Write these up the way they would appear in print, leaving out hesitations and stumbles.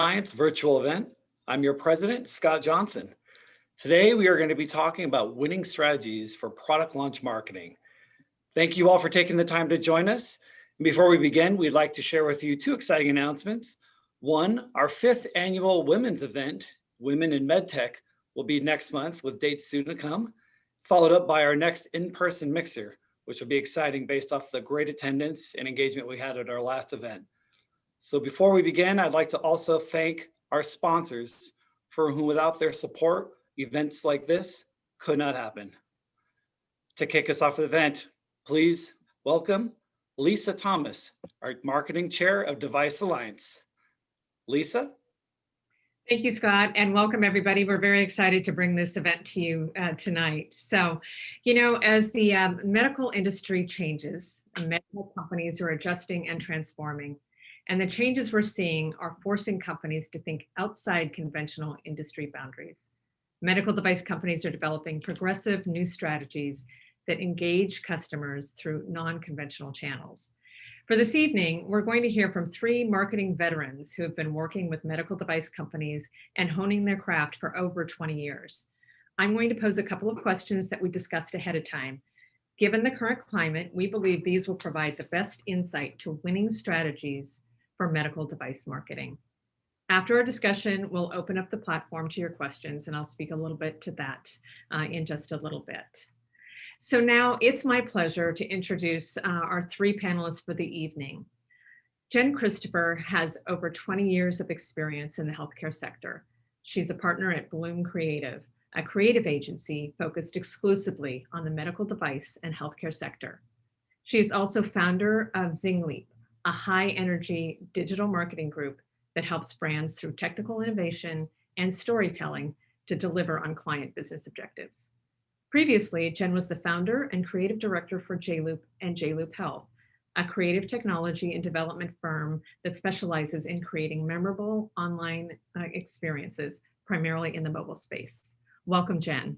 Science virtual event. I'm your president, Scott Johnson. Today, we are going to be talking about winning strategies for product launch marketing. Thank you all for taking the time to join us. And before we begin, we'd like to share with you two exciting announcements. One, our 5th annual women's event, Women in Medtech, will be next month with dates soon to come, followed up by our next in-person mixer, which will be exciting based off the great attendance and engagement we had at our last event. So before we begin, I'd like to also thank our sponsors for whom without their support, events like this could not happen. To kick us off the event, please welcome Lisa Thomas, our Marketing Chair of DeviceAlliance. Lisa? Thank you, Scott, and welcome everybody. We're very excited to bring this event to you tonight. So, as the medical industry changes, medical companies are adjusting and transforming. And the changes we're seeing are forcing companies to think outside conventional industry boundaries. Medical device companies are developing progressive new strategies that engage customers through non-conventional channels. For this evening, we're going to hear from 3 marketing veterans who have been working with medical device companies and honing their craft for over 20 years. I'm going to pose a couple of questions that we discussed ahead of time. Given the current climate, we believe these will provide the best insight to winning strategies for medical device marketing. After our discussion, we'll open up the platform to your questions, and I'll speak a little bit to that in just a little bit. So now it's my pleasure to introduce our 3 panelists for the evening. Jen Christopher has over 20 years of experience in the healthcare sector. She's a partner at Bloom Creative, a creative agency focused exclusively on the medical device and healthcare sector. She is also founder of ZingLeap, a high-energy digital marketing group that helps brands through technical innovation and storytelling to deliver on client business objectives. Previously, Jen was the founder and creative director for JLoop and JLoop Health, a creative technology and development firm that specializes in creating memorable online experiences, primarily in the mobile space. Welcome, Jen.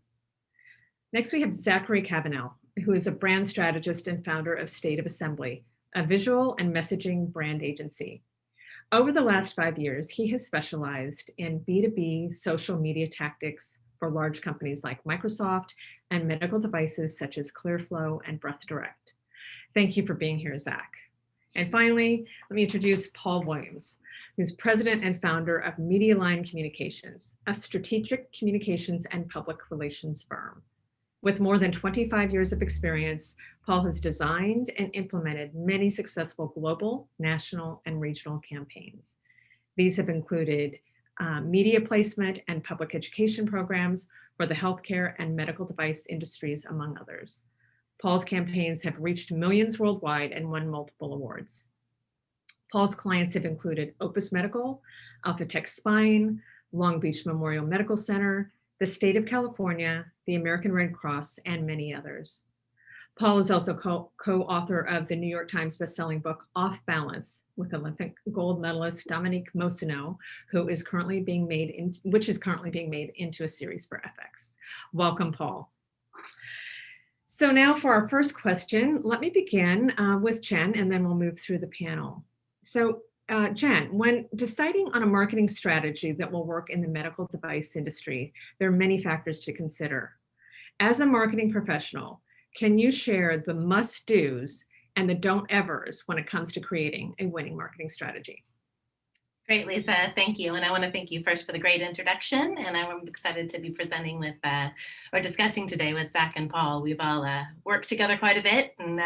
Next, we have Zachary Cabanel, who is a brand strategist and founder of State of Assembly, a visual and messaging brand agency. Over the last 5 years, he has specialized in B2B social media tactics for large companies like Microsoft and medical devices such as Clearflow and BreathDirect. Thank you for being here, Zach. And finally, let me introduce Paul Williams, who's president and founder of MediaLine Communications, a strategic communications and public relations firm. With more than 25 years of experience, Paul has designed and implemented many successful global, national, and regional campaigns. These have included media placement and public education programs for the healthcare and medical device industries, among others. Paul's campaigns have reached millions worldwide and won multiple awards. Paul's clients have included Opus Medical, Alphatech Spine, Long Beach Memorial Medical Center, the State of California, the American Red Cross, and many others. Paul is also co-author of the New York Times bestselling book, Off Balance, with Olympic gold medalist Dominique Moceanu, which is currently being made into a series for FX. Welcome, Paul. So now for our first question, let me begin with Jen, and then we'll move through the panel. So Jen, when deciding on a marketing strategy that will work in the medical device industry, there are many factors to consider. As a marketing professional, can you share the must-dos and the don't-evers when it comes to creating a winning marketing strategy? Great, Lisa, thank you. And I want to thank you first for the great introduction. And I'm excited to be presenting with, or discussing today with Zach and Paul. We've all worked together quite a bit and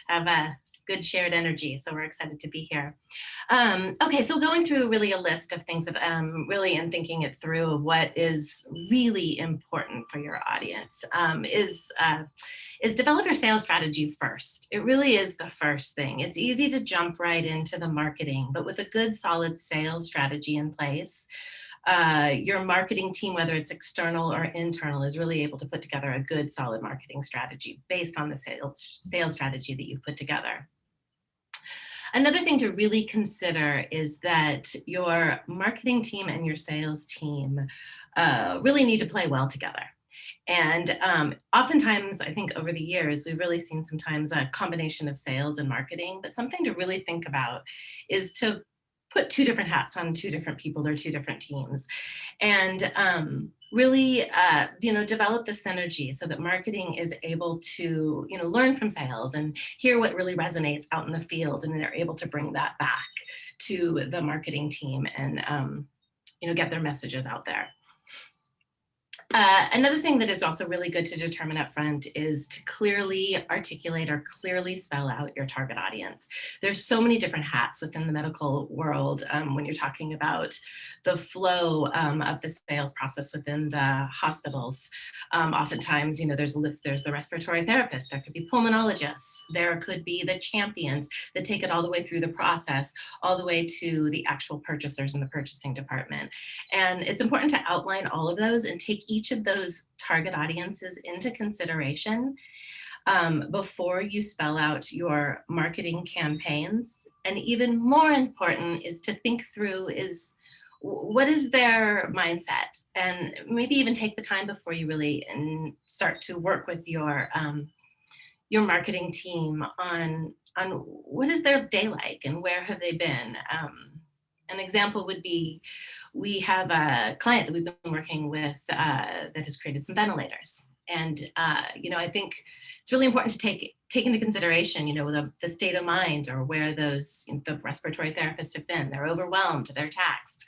have a good shared energy. So we're excited to be here. Okay, so going through really a list of things that really in thinking it through of what is really important for your audience is develop your sales strategy first. It really is the first thing. It's easy to jump right into the marketing, but with a good solid sales strategy in place, your marketing team, whether it's external or internal, is really able to put together a good solid marketing strategy based on the sales strategy that you've put together. Another thing to really consider is that your marketing team and your sales team really need to play well together. And oftentimes, I think over the years, we've really seen sometimes a combination of sales and marketing, but something to really think about is to put two different hats on two different people or two different teams, and really, develop the synergy so that marketing is able to, learn from sales and hear what really resonates out in the field, and they're able to bring that back to the marketing team and, get their messages out there. Another thing that is also really good to determine up front is to clearly articulate or clearly spell out your target audience. There's so many different hats within the medical world when you're talking about the flow of the sales process within the hospitals. Oftentimes, there's a list, there's the respiratory therapist, there could be pulmonologists, there could be the champions that take it all the way through the process, all the way to the actual purchasers in the purchasing department. And it's important to outline all of those and take each of those target audiences into consideration before you spell out your marketing campaigns. And even more important is to think through what is their mindset, and maybe even take the time before you really start to work with your marketing team on what is their day like and where have they been. An example would be, we have a client that we've been working with that has created some ventilators. And, I think it's really important to take into consideration, the state of mind or where those, the respiratory therapists have been. They're overwhelmed, they're taxed.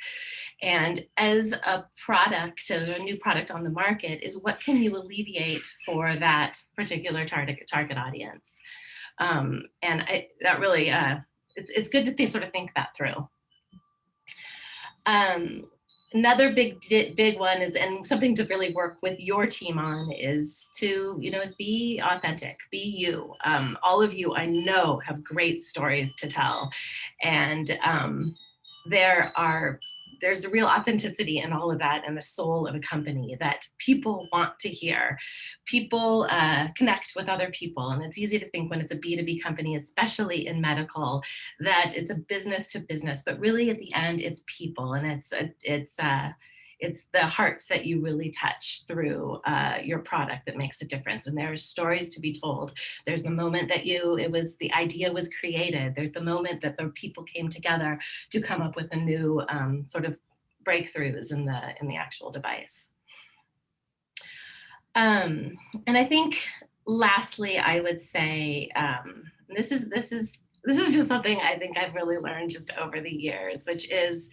And as a product, as a new product on the market, is what can you alleviate for that particular target audience? That really, it's good to sort of think that through. Another big one is, and something to really work with your team on, is to, is be authentic, be you. All of you, I know, have great stories to tell. And there's a real authenticity in all of that, and the soul of a company that people want to hear. People connect with other people, and it's easy to think when it's a B2B company, especially in medical, that it's a business to business, but really at the end, it's people, and it's the hearts that you really touch through your product that makes a difference. And there's stories to be told. There's the moment that the idea was created. There's the moment that the people came together to come up with a new sort of breakthroughs in the actual device. And I think lastly, I would say, this is just something I think I've really learned just over the years, which is,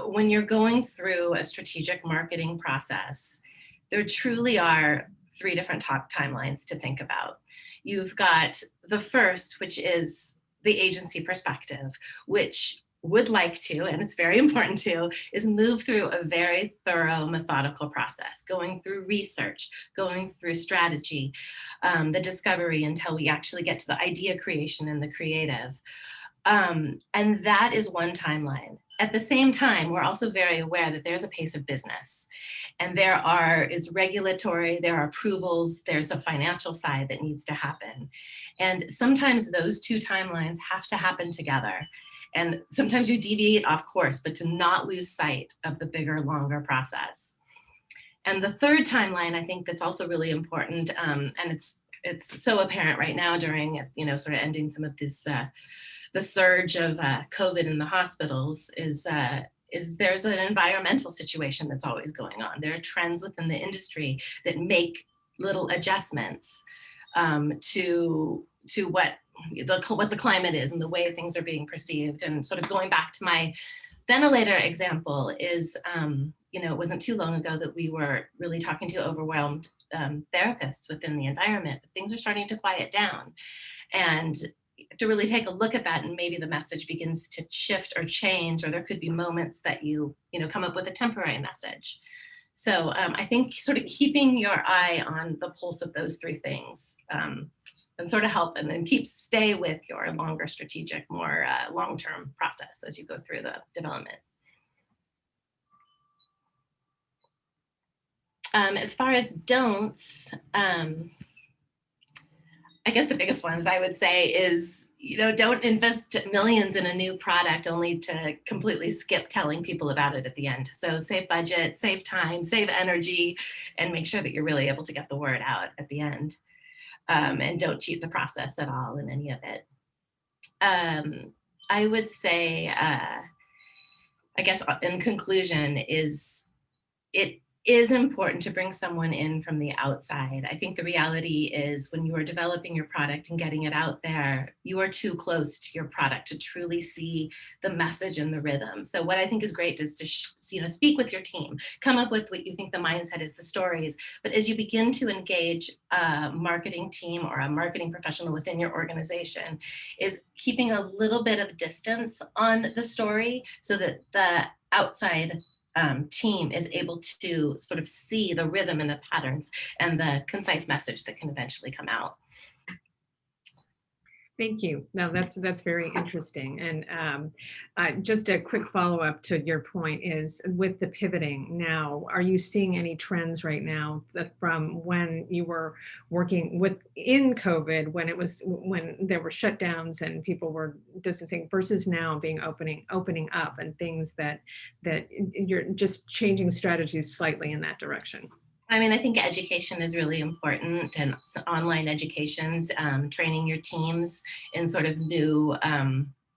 when you're going through a strategic marketing process, there truly are three different timelines to think about. You've got the first, which is the agency perspective, which would like to, and it's very important to, is move through a very thorough, methodical process, going through research, going through strategy, the discovery, until we actually get to the idea creation and the creative. And that is one timeline. At the same time, we're also very aware that there's a pace of business, and there is regulatory, there are approvals, there's a financial side that needs to happen. And sometimes those two timelines have to happen together. And sometimes you deviate off course, but to not lose sight of the bigger, longer process. And the third timeline, I think that's also really important, and it's so apparent right now during, sort of ending some of this, the surge of COVID in the hospitals, is there's an environmental situation that's always going on. There are trends within the industry that make little adjustments to what the climate is and the way things are being perceived. And sort of going back to my ventilator example is, it wasn't too long ago that we were really talking to overwhelmed therapists within the environment, but things are starting to quiet down. And to really take a look at that, and maybe the message begins to shift or change, or there could be moments that you come up with a temporary message. So I think sort of keeping your eye on the pulse of those three things and sort of help, and then stay with your longer strategic, more long-term process as you go through the development. As far as don'ts, I guess the biggest ones I would say is, don't invest millions in a new product only to completely skip telling people about it at the end. So save budget, save time, save energy, and make sure that you're really able to get the word out at the end. And don't cheat the process at all in any of it. I would say, I guess in conclusion, is it is important to bring someone in from the outside. I think the reality is when you are developing your product and getting it out there, you are too close to your product to truly see the message and the rhythm. So what I think is great is to speak with your team, come up with what you think the mindset is, the stories. But as you begin to engage a marketing team or a marketing professional within your organization, is keeping a little bit of distance on the story so that the outside team is able to sort of see the rhythm and the patterns and the concise message that can eventually come out. Thank you. No, that's very interesting. And just a quick follow-up to your point is with the pivoting now, are you seeing any trends right now from when you were working in COVID, when there were shutdowns and people were distancing versus now being opening up and things that you're just changing strategies slightly in that direction? I mean, I think education is really important, and online educations, training your teams in sort of new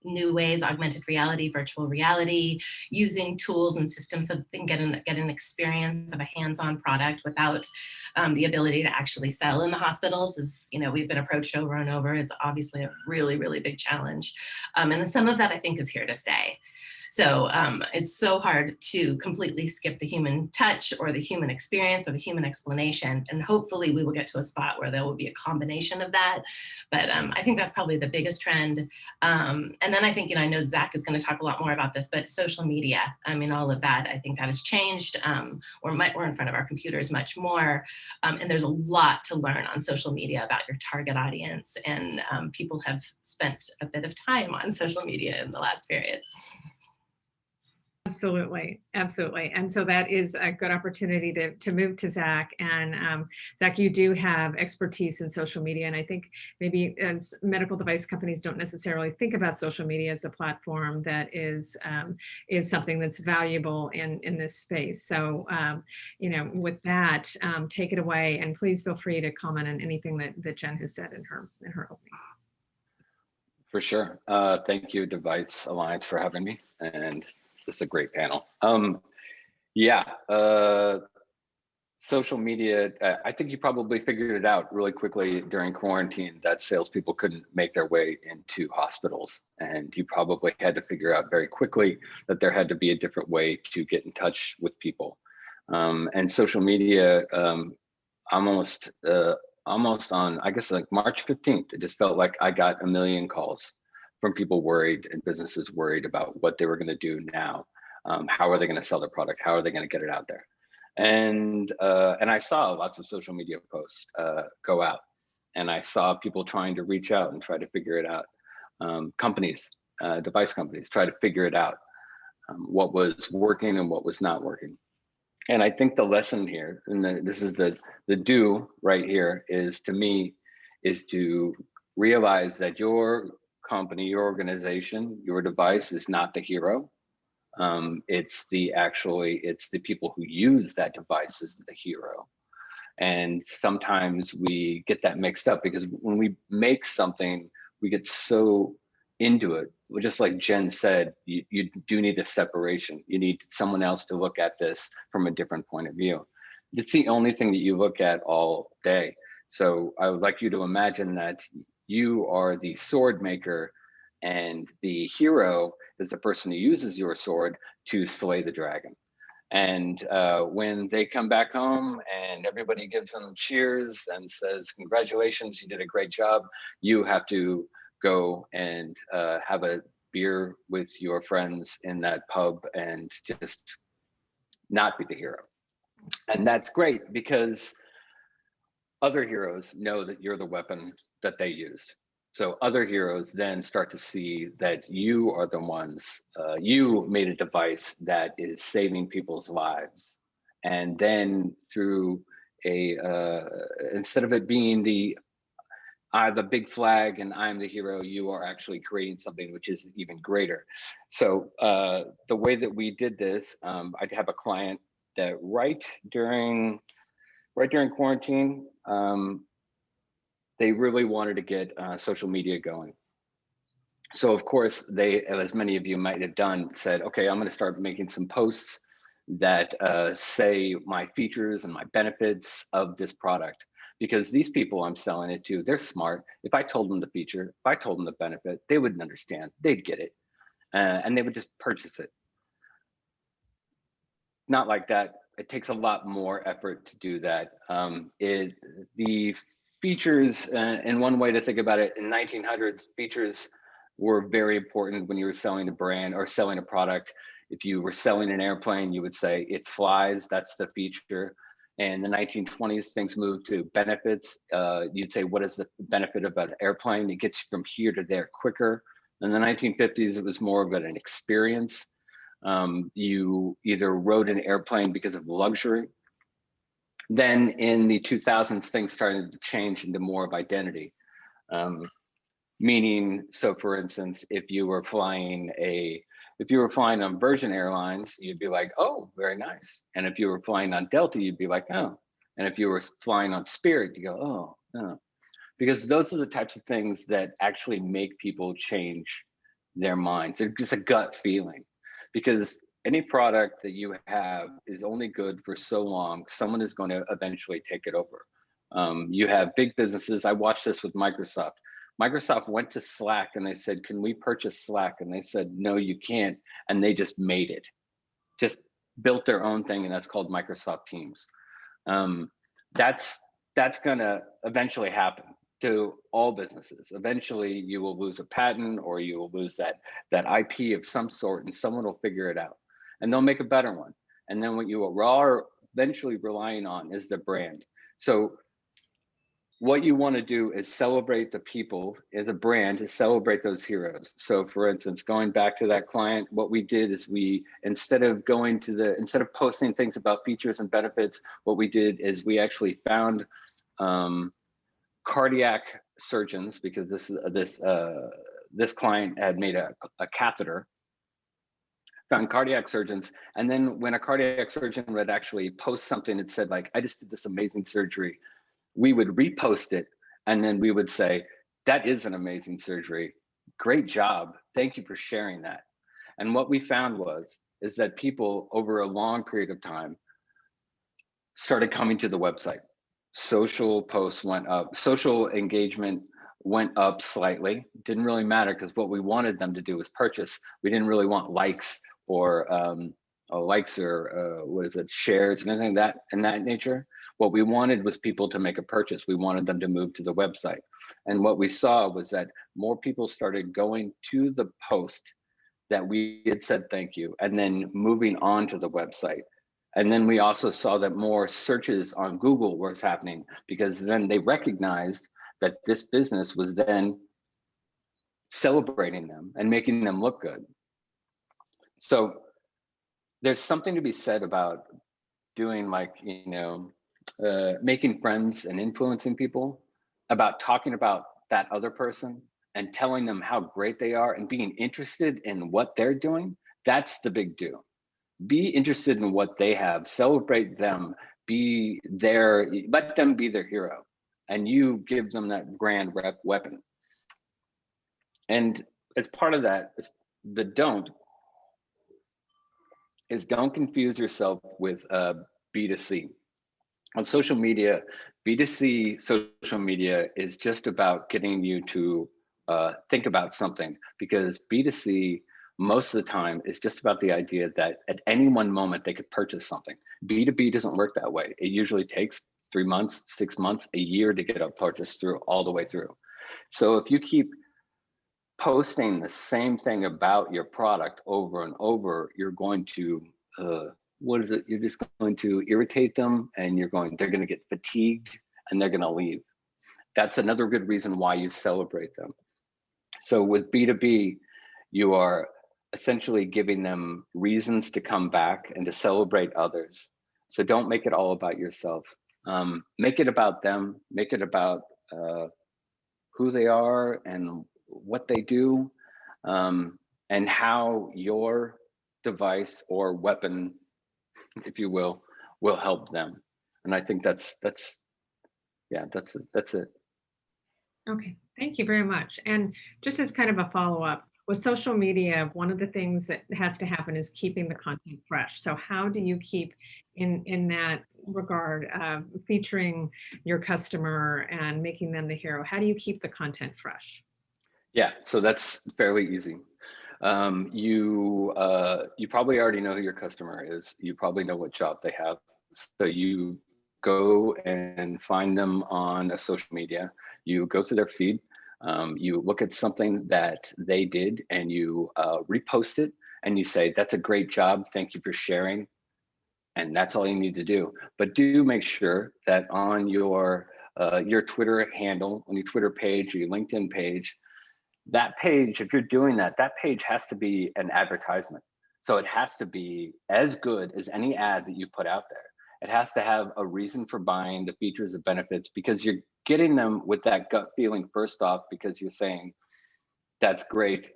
ways, augmented reality, virtual reality, using tools and systems so they can get an experience of a hands-on product without the ability to actually sell in the hospitals. Is, we've been approached over and over. It's obviously a really, really big challenge. And then some of that I think is here to stay. So it's so hard to completely skip the human touch or the human experience or the human explanation. And hopefully we will get to a spot where there will be a combination of that. But I think that's probably the biggest trend. And then I think, I know Zach is going to talk a lot more about this, but social media, I mean, all of that, I think that has changed. We're in front of our computers much more. And there's a lot to learn on social media about your target audience. And people have spent a bit of time on social media in the last period. Absolutely. And so that is a good opportunity to move to Zach. And Zach, you do have expertise in social media. And I think maybe as medical device companies don't necessarily think about social media as a platform that is something that's valuable in this space. So, with that, take it away. And please feel free to comment on anything that Jen has said in her opening. For sure. Thank you, DeviceAlliance, for having me. And this is a great panel. Social media, I think you probably figured it out really quickly during quarantine that salespeople couldn't make their way into hospitals. And you probably had to figure out very quickly that there had to be a different way to get in touch with people. And social media, almost on, I guess, like March 15th, it just felt like I got a million calls from people worried and businesses worried about what they were going to do now. How are they going to sell their product? How are they going to get it out there? And I saw lots of social media posts go out, and I saw people trying to reach out and try to figure it out. Device companies try to figure it out, what was working and what was not working. And I think the lesson here, and this is the do right here, is to realize that your company, your organization, your device is not the hero. It's the people who use that device as the hero. And sometimes we get that mixed up because when we make something, we get so into it. Just like Jen said, you do need a separation. You need someone else to look at this from a different point of view. It's the only thing that you look at all day. So I would like you to imagine that you are the sword maker, and the hero is the person who uses your sword to slay the dragon. And when they come back home and everybody gives them cheers and says, "Congratulations, you did a great job," you have to go and have a beer with your friends in that pub and just not be the hero. And that's great because other heroes know that you're the weapon that they used. So other heroes then start to see that you are the ones, you made a device that is saving people's lives. And then through instead of it being the big flag and I'm the hero, you are actually creating something which is even greater. So the way that we did this, I have a client that right during quarantine, they really wanted to get social media going. So of course, they, as many of you might have done, said, okay, I'm going to start making some posts that say my features and my benefits of this product. Because these people I'm selling it to, they're smart. If I told them the feature, if I told them the benefit, they wouldn't understand. They'd get it, and they would just purchase it. Not like that. It takes a lot more effort to do that. The features, and one way to think about it, in 1900s, features were very important when you were selling a brand or selling a product. If you were selling an airplane, you would say it flies, that's the feature. And in the 1920s, things moved to benefits. You'd say, what is the benefit of an airplane? It gets you from here to there quicker. In the 1950s, it was more of an experience. You either rode an airplane because of luxury. Then in the 2000s, things started to change into more of identity. Meaning, so for instance, if you were flying on Virgin Airlines, you'd be like, oh, very nice. And if you were flying on Delta, you'd be like, oh. And if you were flying on Spirit, you go, oh, no. Because those are the types of things that actually make people change their minds. They're just a gut feeling. Because any product that you have is only good for so long, someone is going to eventually take it over. You have big businesses. I watched this with Microsoft. Microsoft went to Slack and they said, can we purchase Slack? And they said, no, you can't. And they just made it, just built their own thing. And that's called Microsoft Teams. That's gonna eventually happen to all businesses. Eventually you will lose a patent or you will lose that IP of some sort, and someone will figure it out and they'll make a better one. And then what you are eventually relying on is the brand. So what you want to do is celebrate the people as a brand, to celebrate those heroes. So for instance, going back to that client, what we did is instead of posting things about features and benefits, what we did is we actually found cardiac surgeons, because this client had made a catheter, found cardiac surgeons. And then when a cardiac surgeon would actually post something that said like, I just did this amazing surgery, we would repost it. And then we would say, that is an amazing surgery. Great job. Thank you for sharing that. And what we found is that people over a long period of time started coming to the website. Social posts went up, social engagement went up slightly. Didn't really matter, because what we wanted them to do was purchase. We didn't really want likes or shares and anything that in that nature. What we wanted was people to make a purchase. We wanted them to move to the website. And what we saw was that more people started going to the post that we had said thank you, and then moving on to the website. And then we also saw that more searches on Google was happening, because then they recognized that this business was then celebrating them and making them look good. So there's something to be said about doing, like, making friends and influencing people, about talking about that other person and telling them how great they are and being interested in what they're doing. That's the big do. Be interested in what they have, celebrate them, let them be their hero, and you give them that grand weapon. And as part of that, don't confuse yourself with B2C. On social media, B2C social media is just about getting you to think about something, because B2C most of the time is just about the idea that at any one moment they could purchase something. B2B doesn't work that way. It usually takes 3 months, 6 months, a year to get a purchase through, all the way through. So if you keep posting the same thing about your product over and over, you're going to you're just going to irritate them, and they're going to get fatigued and they're going to leave. That's another good reason why you celebrate them. So with B2B, you are essentially giving them reasons to come back and to celebrate others. So don't make it all about yourself. Make it about them. Make it about who they are and what they do, and how your device or weapon, if you will help them. And I think that's it. Okay, thank you very much. And just as kind of a follow-up, with social media, one of the things that has to happen is keeping the content fresh. So how do you keep in that regard, featuring your customer and making them the hero? How do you keep the content fresh? Yeah, so that's fairly easy. You probably already know who your customer is. You probably know what job they have. So you go and find them on a social media. You go through their feed. You look at something that they did and you repost it and you say, "That's a great job. Thank you for sharing." And that's all you need to do. But do make sure that on your Twitter handle, on your Twitter page or your LinkedIn page, that page, if you're doing that, that page has to be an advertisement. So it has to be as good as any ad that you put out there. It has to have a reason for buying, the features, the benefits, because you're getting them with that gut feeling first off, because you're saying, that's great.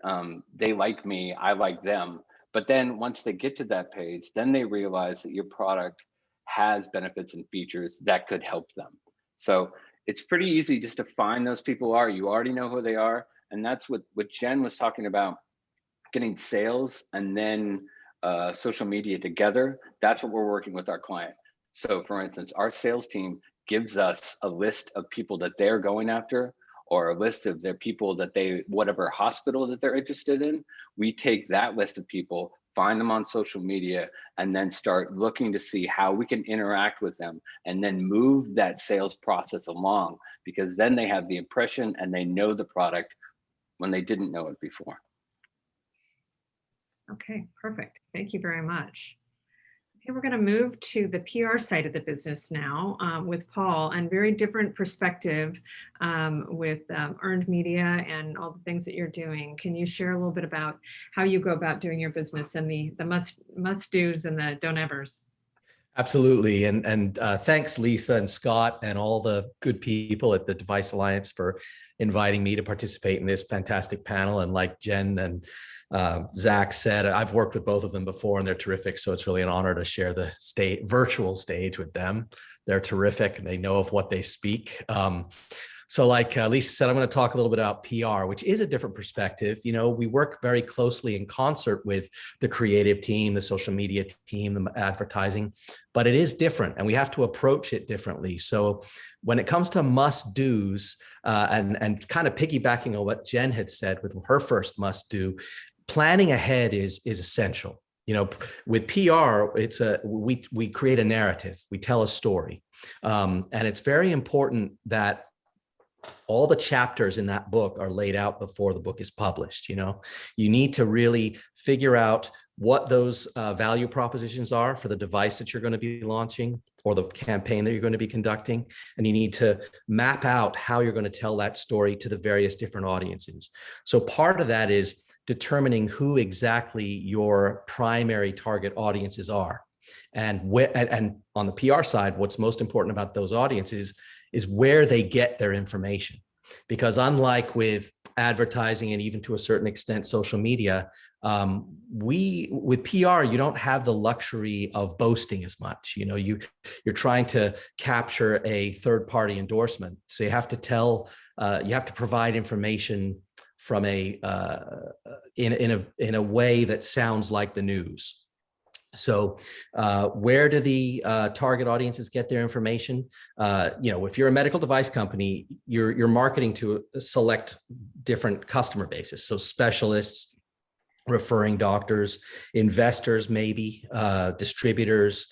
They like me, I like them. But then once they get to that page, then they realize that your product has benefits and features that could help them. So it's pretty easy just to find those people are. You already know who they are. And that's what Jen was talking about, getting sales and then social media together. That's what we're working with our client. So for instance, our sales team gives us a list of people that they're going after, or a list of their people that whatever hospital that they're interested in. We take that list of people, find them on social media, and then start looking to see how we can interact with them and then move that sales process along, because then they have the impression and they know the product when they didn't know it before. Okay, perfect. Thank you very much. Okay, we're going to move to the PR side of the business now, with Paul, and very different perspective, with earned media and all the things that you're doing. Can you share a little bit about how you go about doing your business and the must do's and the don't evers? Absolutely. And thanks, Lisa and Scott and all the good people at the DeviceAlliance for inviting me to participate in this fantastic panel. And like Jen and Zach said, I've worked with both of them before and they're terrific. So it's really an honor to share the virtual stage with them. They're terrific and they know of what they speak. So like Lisa said, I'm going to talk a little bit about PR, which is a different perspective. You know, we work very closely in concert with the creative team, the social media team, the advertising, but it is different and we have to approach it differently. So when it comes to must-dos, and kind of piggybacking on what Jen had said with her first must-do, planning ahead is essential. You know, with PR, we create a narrative, we tell a story, and it's very important that all the chapters in that book are laid out before the book is published. You know, you need to really figure out what those value propositions are for the device that you're going to be launching or the campaign that you're going to be conducting. And you need to map out how you're going to tell that story to the various different audiences. So part of that is determining who exactly your primary target audiences are. And on the PR side, what's most important about those audiences is where they get their information. Because unlike with advertising and even to a certain extent social media, with PR, you don't have the luxury of boasting as much. You know, you're trying to capture a third-party endorsement, so you have to provide information from in a way that sounds like the news. So where do the target audiences get their information? You know, if you're a medical device company, you're marketing to select different customer bases. So specialists, referring doctors, investors, maybe distributors,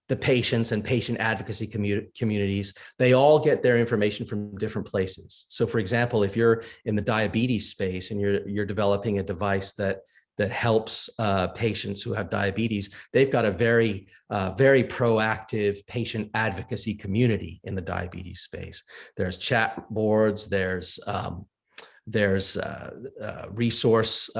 the patients and patient advocacy communities, they all get their information from different places. So for example, if you're in the diabetes space and you're developing a device that helps patients who have diabetes, they've got a very proactive patient advocacy community in the diabetes space. There's chat boards, there's resource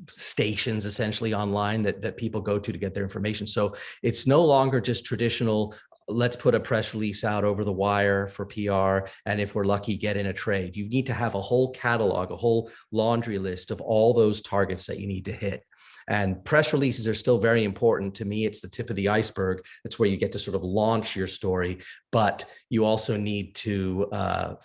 stations essentially online that people go to get their information. So it's no longer just traditional, let's put a press release out over the wire for PR, and if we're lucky, get in a trade. You need to have a whole catalog, a whole laundry list of all those targets that you need to hit. And press releases are still very important. To me, it's the tip of the iceberg. It's where you get to sort of launch your story, but you also need to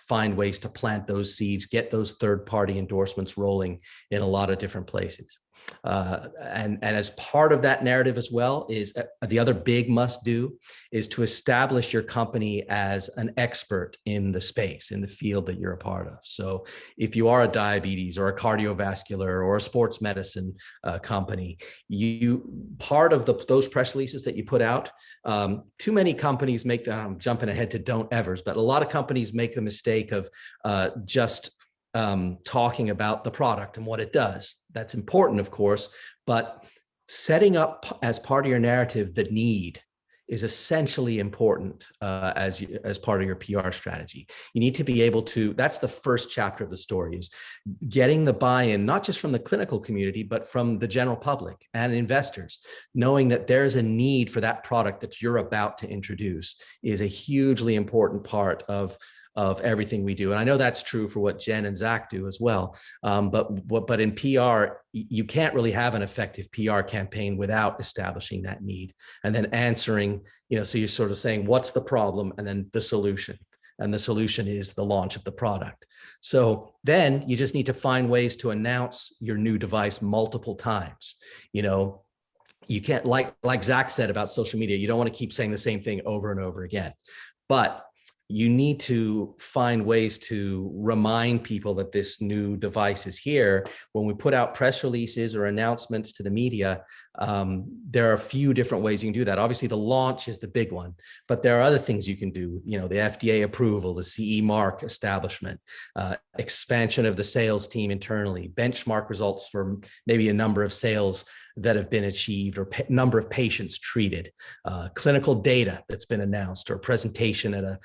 find ways to plant those seeds, get those third-party endorsements rolling in a lot of different places. And as part of that narrative as well is the other big must do is to establish your company as an expert in the space, in the field that you're a part of. So if you are a diabetes or a cardiovascular or a sports medicine company, part of those press releases that you put out, too many companies make, I'm jumping ahead to don't evers, but a lot of companies make the mistake of just talking about the product and what it does. That's important, of course, but setting up as part of your narrative the need is essentially important as part of your PR strategy. You need to be able to, that's the first chapter of the story, is getting the buy-in, not just from the clinical community, but from the general public and investors. Knowing that there's a need for that product that you're about to introduce is a hugely important part of everything we do. And I know that's true for what Jen and Zach do as well. But in PR, you can't really have an effective PR campaign without establishing that need and then answering, so you're sort of saying, what's the problem? And then the solution. And the solution is the launch of the product. So then you just need to find ways to announce your new device multiple times. You can't, like Zach said about social media, you don't want to keep saying the same thing over and over again. But you need to find ways to remind people that this new device is here. When we put out press releases or announcements to the media, there are a few different ways you can do that. Obviously, the launch is the big one, but there are other things you can do. The FDA approval, the CE mark establishment, expansion of the sales team internally, benchmark results for maybe a number of sales that have been achieved or number of patients treated, clinical data that's been announced or presentation at a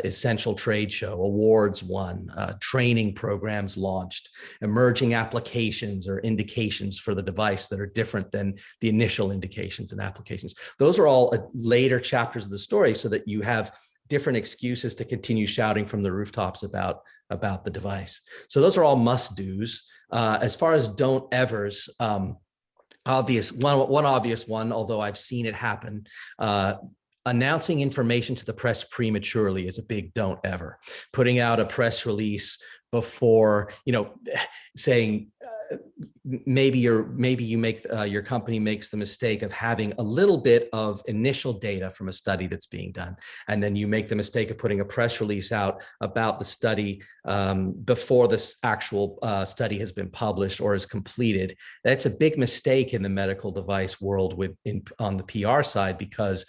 essential trade show, awards won, training programs launched, emerging applications or indications for the device that are different than the initial indications and applications. Those are all later chapters of the story so that you have different excuses to continue shouting from the rooftops about the device. So those are all must-dos. As far as don't evers, one obvious one, although I've seen it happen, announcing information to the press prematurely is a big don't ever. Putting out a press release before, saying maybe you make your company makes the mistake of having a little bit of initial data from a study that's being done, and then you make the mistake of putting a press release out about the study before this actual study has been published or is completed. That's a big mistake in the medical device world on the PR side, because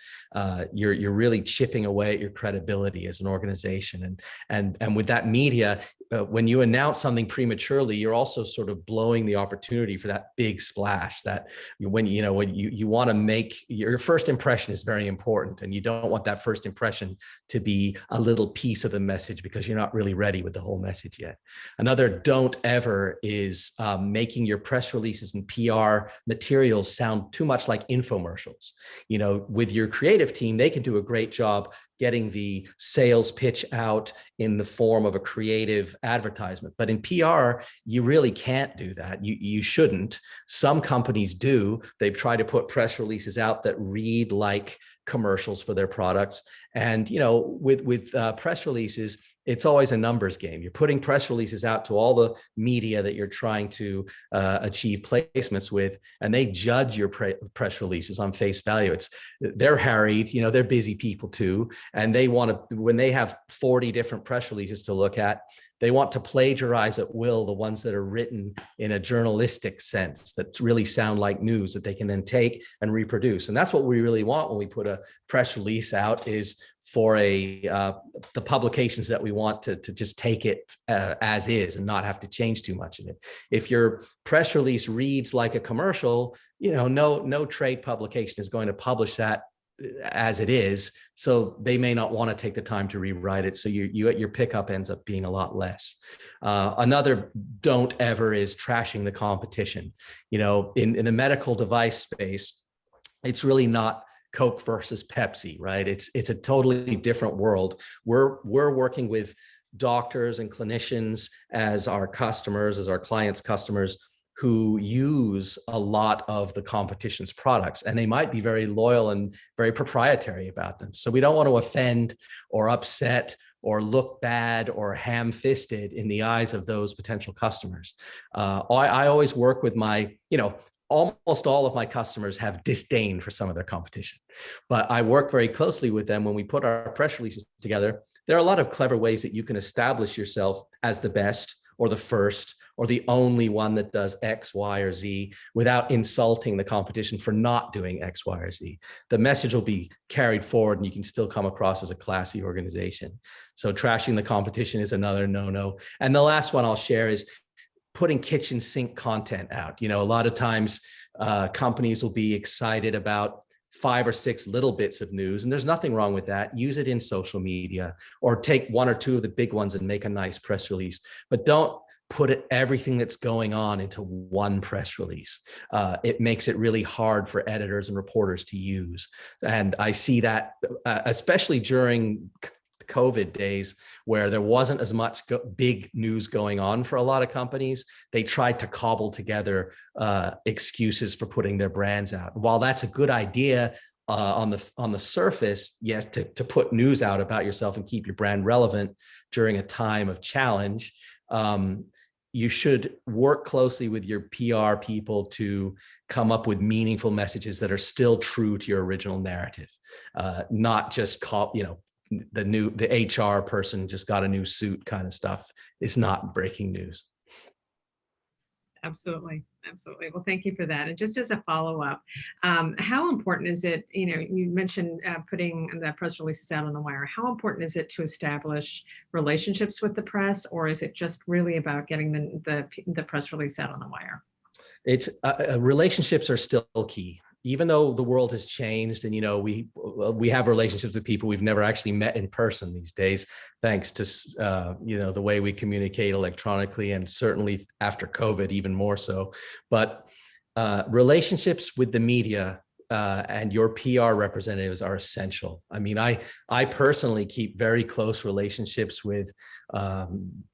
you're really chipping away at your credibility as an organization, and with that media. When you announce something prematurely, you're also sort of blowing the opportunity for that big splash. That when you want to make your first impression is very important, and you don't want that first impression to be a little piece of the message because you're not really ready with the whole message yet. Another don't ever is making your press releases and PR materials sound too much like infomercials. With your creative team, they can do a great job getting the sales pitch out in the form of a creative advertisement. But in PR, you really can't do that. You shouldn't. Some companies do. They've tried to put press releases out that read like commercials for their products. And with press releases, it's always a numbers game. You're putting press releases out to all the media that you're trying to achieve placements with, and they judge your press releases on face value. They're harried, they're busy people too, and they want to, when they have 40 different press releases to look at, they want to plagiarize at will the ones that are written in a journalistic sense that really sound like news that they can then take and reproduce. And that's what we really want when we put a press release out, is for the publications that we want to just take it as is and not have to change too much in it. If your press release reads like a commercial, no trade publication is going to publish that as it is, so they may not want to take the time to rewrite it. So your pickup ends up being a lot less. Another don't ever is trashing the competition. In the medical device space, it's really not Coke versus Pepsi, right? It's a totally different world. We're working with doctors and clinicians as our customers, as our clients' customers, who use a lot of the competition's products, and they might be very loyal and very proprietary about them. So we don't want to offend or upset or look bad or ham-fisted in the eyes of those potential customers. I always work with my, almost all of my customers have disdain for some of their competition, but I work very closely with them when we put our press releases together. There are a lot of clever ways that you can establish yourself as the best or the first or the only one that does X, Y, or Z without insulting the competition for not doing X, Y, or Z. The message will be carried forward and you can still come across as a classy organization. So trashing the competition is another no-no. And the last one I'll share is putting kitchen sink content out. A lot of times companies will be excited about 5 or 6 little bits of news, and there's nothing wrong with that. Use it in social media or take 1 or 2 of the big ones and make a nice press release, but don't put everything that's going on into one press release. It makes it really hard for editors and reporters to use. And I see that especially during COVID days where there wasn't as much big news going on for a lot of companies. They tried to cobble together excuses for putting their brands out. While that's a good idea on the surface, yes, to put news out about yourself and keep your brand relevant during a time of challenge, you should work closely with your PR people to come up with meaningful messages that are still true to your original narrative, not just the HR person just got a new suit kind of stuff is not breaking news. Absolutely. Absolutely. Well, thank you for that. And just as a follow-up, how important is it, you mentioned putting the press releases out on the wire. How important is it to establish relationships with the press, or is it just really about getting the press release out on the wire? It's relationships are still key. Even though the world has changed and, we have relationships with people we've never actually met in person these days, thanks to, the way we communicate electronically, and certainly after COVID, even more so. But relationships with the media and your PR representatives are essential. I mean, I personally keep very close relationships with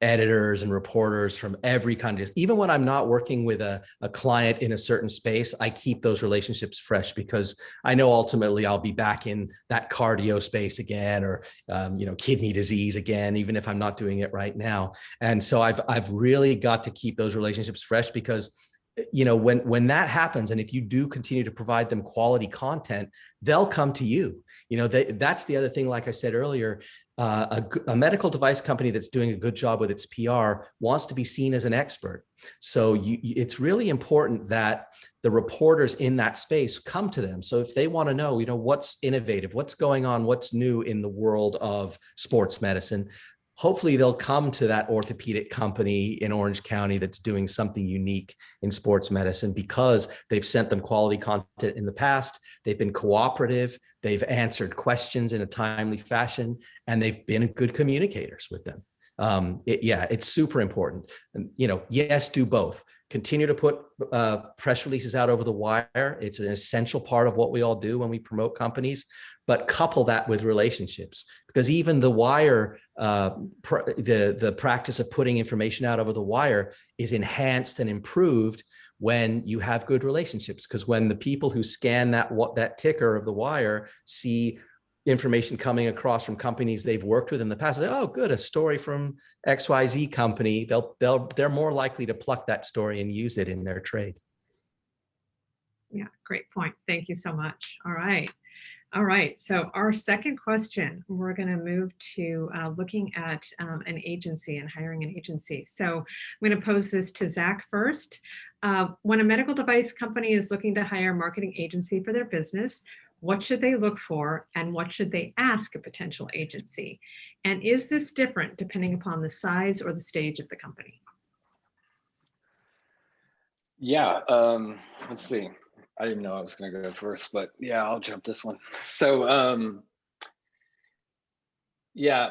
editors and reporters from every kind of, even when I'm not working with a client in a certain space, I keep those relationships fresh because I know ultimately I'll be back in that cardio space again, or, kidney disease again, even if I'm not doing it right now. And so I've really got to keep those relationships fresh because when that happens, and if you do continue to provide them quality content, they'll come to you. That's the other thing, like I said earlier, a medical device company that's doing a good job with its PR wants to be seen as an expert. So it's really important that the reporters in that space come to them. So if they want to know, what's innovative, what's going on, what's new in the world of sports medicine, hopefully they'll come to that orthopedic company in Orange County that's doing something unique in sports medicine because they've sent them quality content in the past. They've been cooperative. They've answered questions in a timely fashion, and they've been good communicators with them. It's super important. And, yes, do both. Continue to put press releases out over the wire. It's an essential part of what we all do when we promote companies, but couple that with relationships, because even the wire, the practice of putting information out over the wire is enhanced and improved when you have good relationships. Because when the people who scan that ticker of the wire see information coming across from companies they've worked with in the past, they, oh, good, a story from XYZ company, they're more likely to pluck that story and use it in their trade. Yeah, great point. Thank you so much. All right. All right. So our second question, we're going to move to looking at an agency and hiring an agency. So I'm going to pose this to Zach first. When a medical device company is looking to hire a marketing agency for their business, what should they look for and what should they ask a potential agency? And is this different depending upon the size or the stage of the company? Yeah, let's see. I didn't know I was going to go first, but yeah, I'll jump this one. So yeah,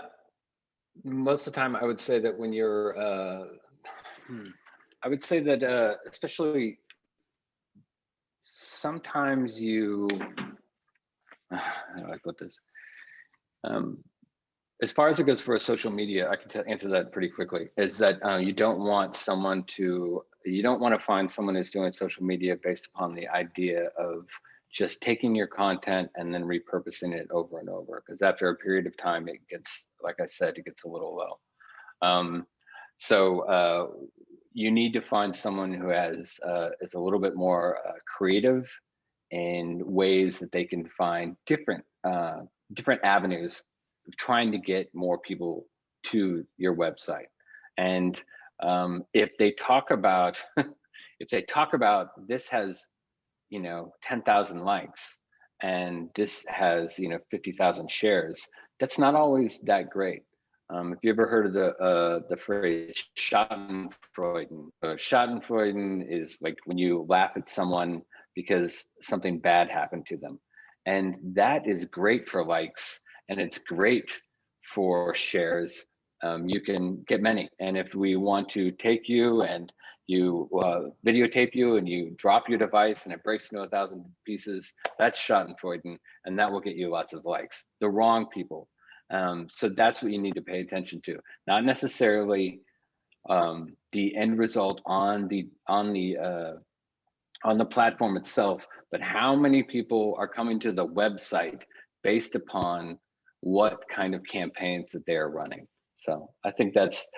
most of the time I would say that when you're, I would say that especially sometimes you, how do I put this? as far as it goes for a social media, I can answer that pretty quickly, is that you don't want to find someone who's doing social media based upon the idea of just taking your content and then repurposing it over and over. Because after a period of time, it gets, like I said, it gets a little low. You need to find someone who is a little bit more creative in ways that they can find different avenues of trying to get more people to your website. And if they talk about this has 10,000 likes and this has 50,000 shares, that's not always that great. If you ever heard of the phrase Schadenfreude, Schadenfreude is like when you laugh at someone because something bad happened to them, and that is great for likes and it's great for shares. You can get many, and if we want to take you and you videotape you and you drop your device and it breaks into 1,000 pieces, that's Schadenfreude, and that will get you lots of likes. The wrong people. So that's what you need to pay attention to, not necessarily the end result on the platform itself, but how many people are coming to the website based upon what kind of campaigns that they are running. So I think that's,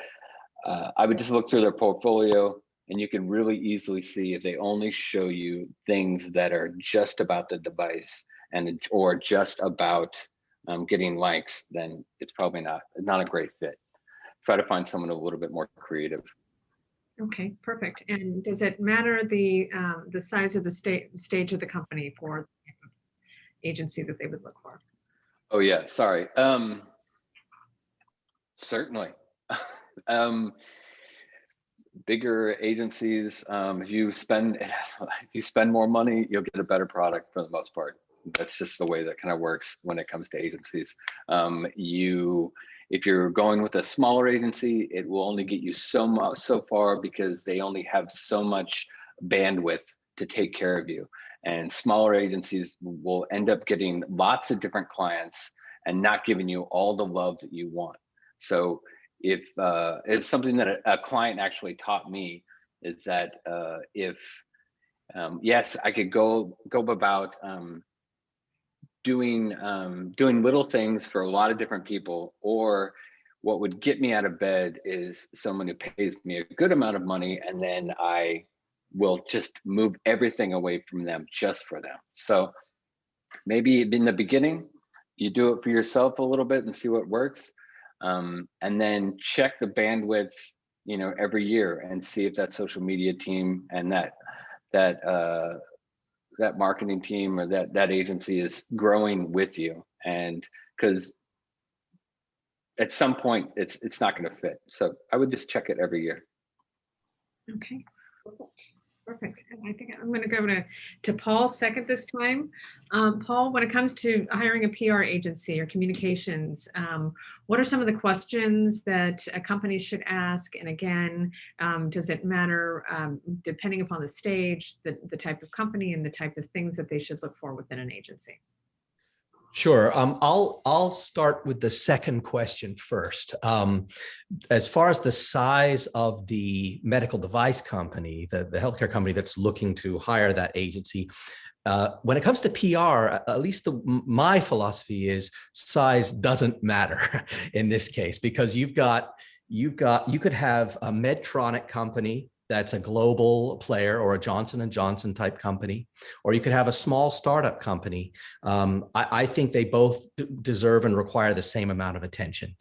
I would just look through their portfolio and you can really easily see if they only show you things that are just about the device or just about getting likes, then it's probably not a great fit. Try to find someone a little bit more creative. Okay, perfect. And does it matter the size of the stage of the company for the agency that they would look for? Oh yeah, sorry. Certainly. Bigger agencies, if you spend more money, you'll get a better product for the most part. That's just the way that kind of works when it comes to agencies. If you're going with a smaller agency, it will only get you so far because they only have so much bandwidth to take care of you. And smaller agencies will end up getting lots of different clients and not giving you all the love that you want. So if it's something that a client actually taught me is that yes, I could go about doing little things for a lot of different people, or what would get me out of bed is someone who pays me a good amount of money and then I will just move everything away from them just for them. So maybe in the beginning, you do it for yourself a little bit and see what works. And then check the bandwidth, every year and see if that social media team and that marketing team or that agency is growing with you. And because at some point it's not going to fit. So I would just check it every year. Okay, perfect. I think I'm going to go to Paul second this time. Paul, when it comes to hiring a PR agency or communications, what are some of the questions that a company should ask? And again, does it matter depending upon the stage, the type of company and the type of things that they should look for within an agency? Sure. I'll start with the second question first. As far as the size of the medical device company, the healthcare company that's looking to hire that agency, when it comes to PR, at least my philosophy is size doesn't matter in this case, because you could have a Medtronic company that's a global player, or a Johnson & Johnson type company, or you could have a small startup company. I think they both deserve and require the same amount of attention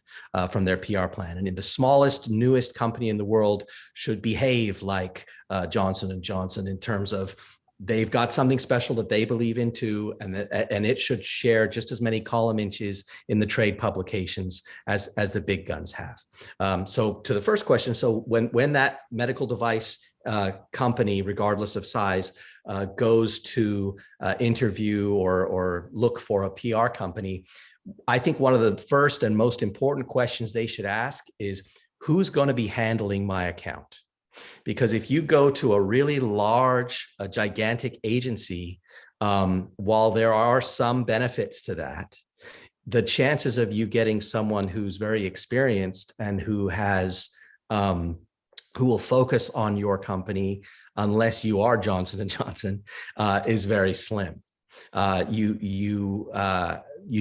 from their PR plan. And the smallest, newest company in the world should behave like Johnson & Johnson in terms of they've got something special that they believe in too, and it should share just as many column inches in the trade publications as the big guns have. So to the first question, so when that medical device company, regardless of size, goes to interview or look for a PR company, I think one of the first and most important questions they should ask is, who's going to be handling my account? Because if you go to a really large, a gigantic agency, while there are some benefits to that, the chances of you getting someone who's very experienced and who has who will focus on your company, unless you are Johnson & Johnson, is very slim. You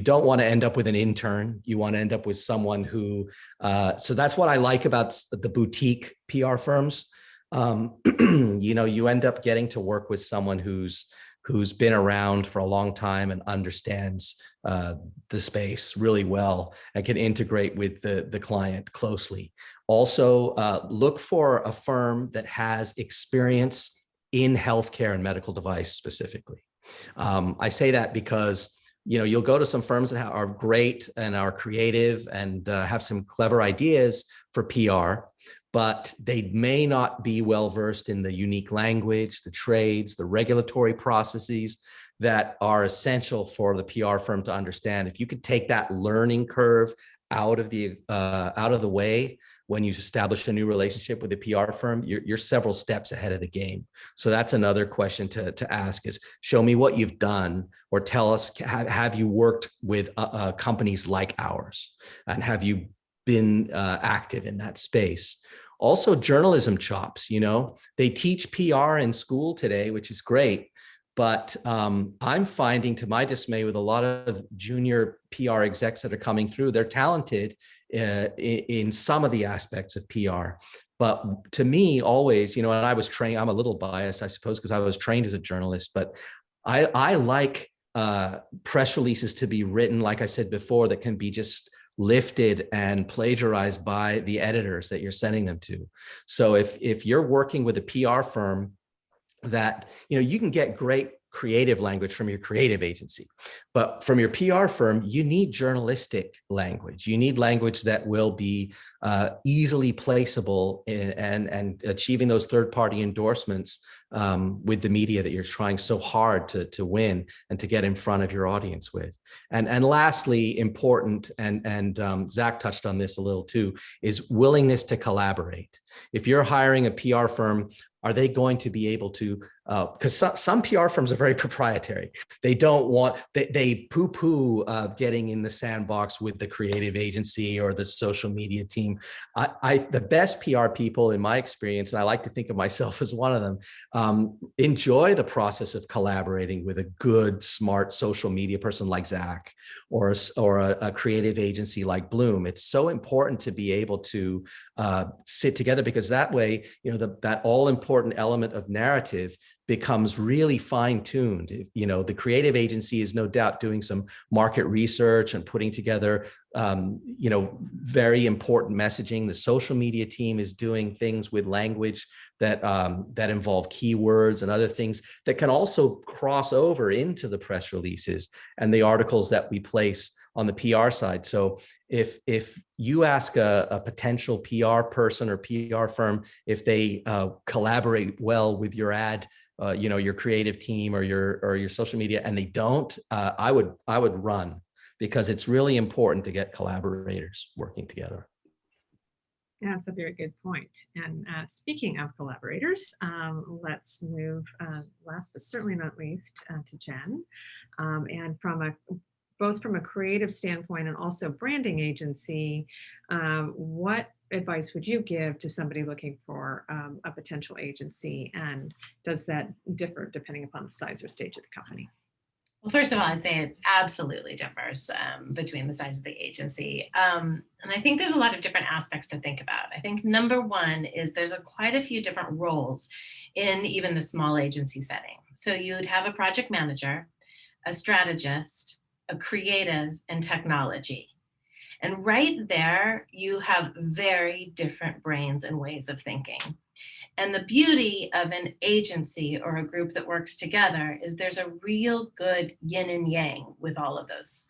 don't want to end up with an intern. You want to end up with someone who, so that's what I like about the boutique PR firms. You know, you end up getting to work with someone who's been around for a long time and understands the space really well and can integrate with the client closely. Also, look for a firm that has experience in healthcare and medical device specifically. I say that because, you know, you'll go to some firms that are great and are creative and have some clever ideas for PR, but they may not be well versed in the unique language, the trades, the regulatory processes that are essential for the PR firm to understand. If you could take that learning curve out of the way when you establish a new relationship with a PR firm, you're several steps ahead of the game. So that's another question to ask is, show me what you've done, or tell us, have you worked with companies like ours? And have you been active in that space? Also, journalism chops, you know, they teach PR in school today, which is great. But I'm finding, to my dismay, with a lot of junior PR execs that are coming through, they're talented in some of the aspects of PR. But to me, always, you know, and I was trained, I'm a little biased, I suppose, because I was trained as a journalist, but I like press releases to be written, like I said before, that can be just lifted and plagiarized by the editors that you're sending them to. So if you're working with a PR firm, that, you know, you can get great creative language from your creative agency, but from your PR firm, you need journalistic language. You need language that will be easily placeable and achieving those third-party endorsements with the media that you're trying so hard to win and to get in front of your audience with. And lastly, important, and Zach touched on this a little too, is willingness to collaborate. If you're hiring a PR firm, are they going to be able to, because some PR firms are very proprietary. They don't want, they poo-poo getting in the sandbox with the creative agency or the social media team. The best PR people, in my experience, and I like to think of myself as one of them, enjoy the process of collaborating with a good, smart social media person like Zach, or a creative agency like Bloom. It's so important to be able to sit together, because that way, you know, that all-important element of narrative becomes really fine-tuned. You know, the creative agency is no doubt doing some market research and putting together, you know, very important messaging. The social media team is doing things with language that that involve keywords and other things that can also cross over into the press releases and the articles that we place on the PR side. So if you ask a potential PR person or PR firm if they collaborate well with your ad, you know, your creative team or your social media, and they don't, I would run, because it's really important to get collaborators working together. Yeah, that's a very good point. And speaking of collaborators, let's move last but certainly not least to Jen. And both from a creative standpoint and also branding agency, what advice would you give to somebody looking for a potential agency? And does that differ depending upon the size or stage of the company? Well, first of all, I'd say it absolutely differs between the size of the agency. And I think there's a lot of different aspects to think about. I think number one is there's quite a few different roles in even the small agency setting. So you'd have a project manager, a strategist, a creative, and technology. And right there, you have very different brains and ways of thinking. And the beauty of an agency or a group that works together is there's a real good yin and yang with all of those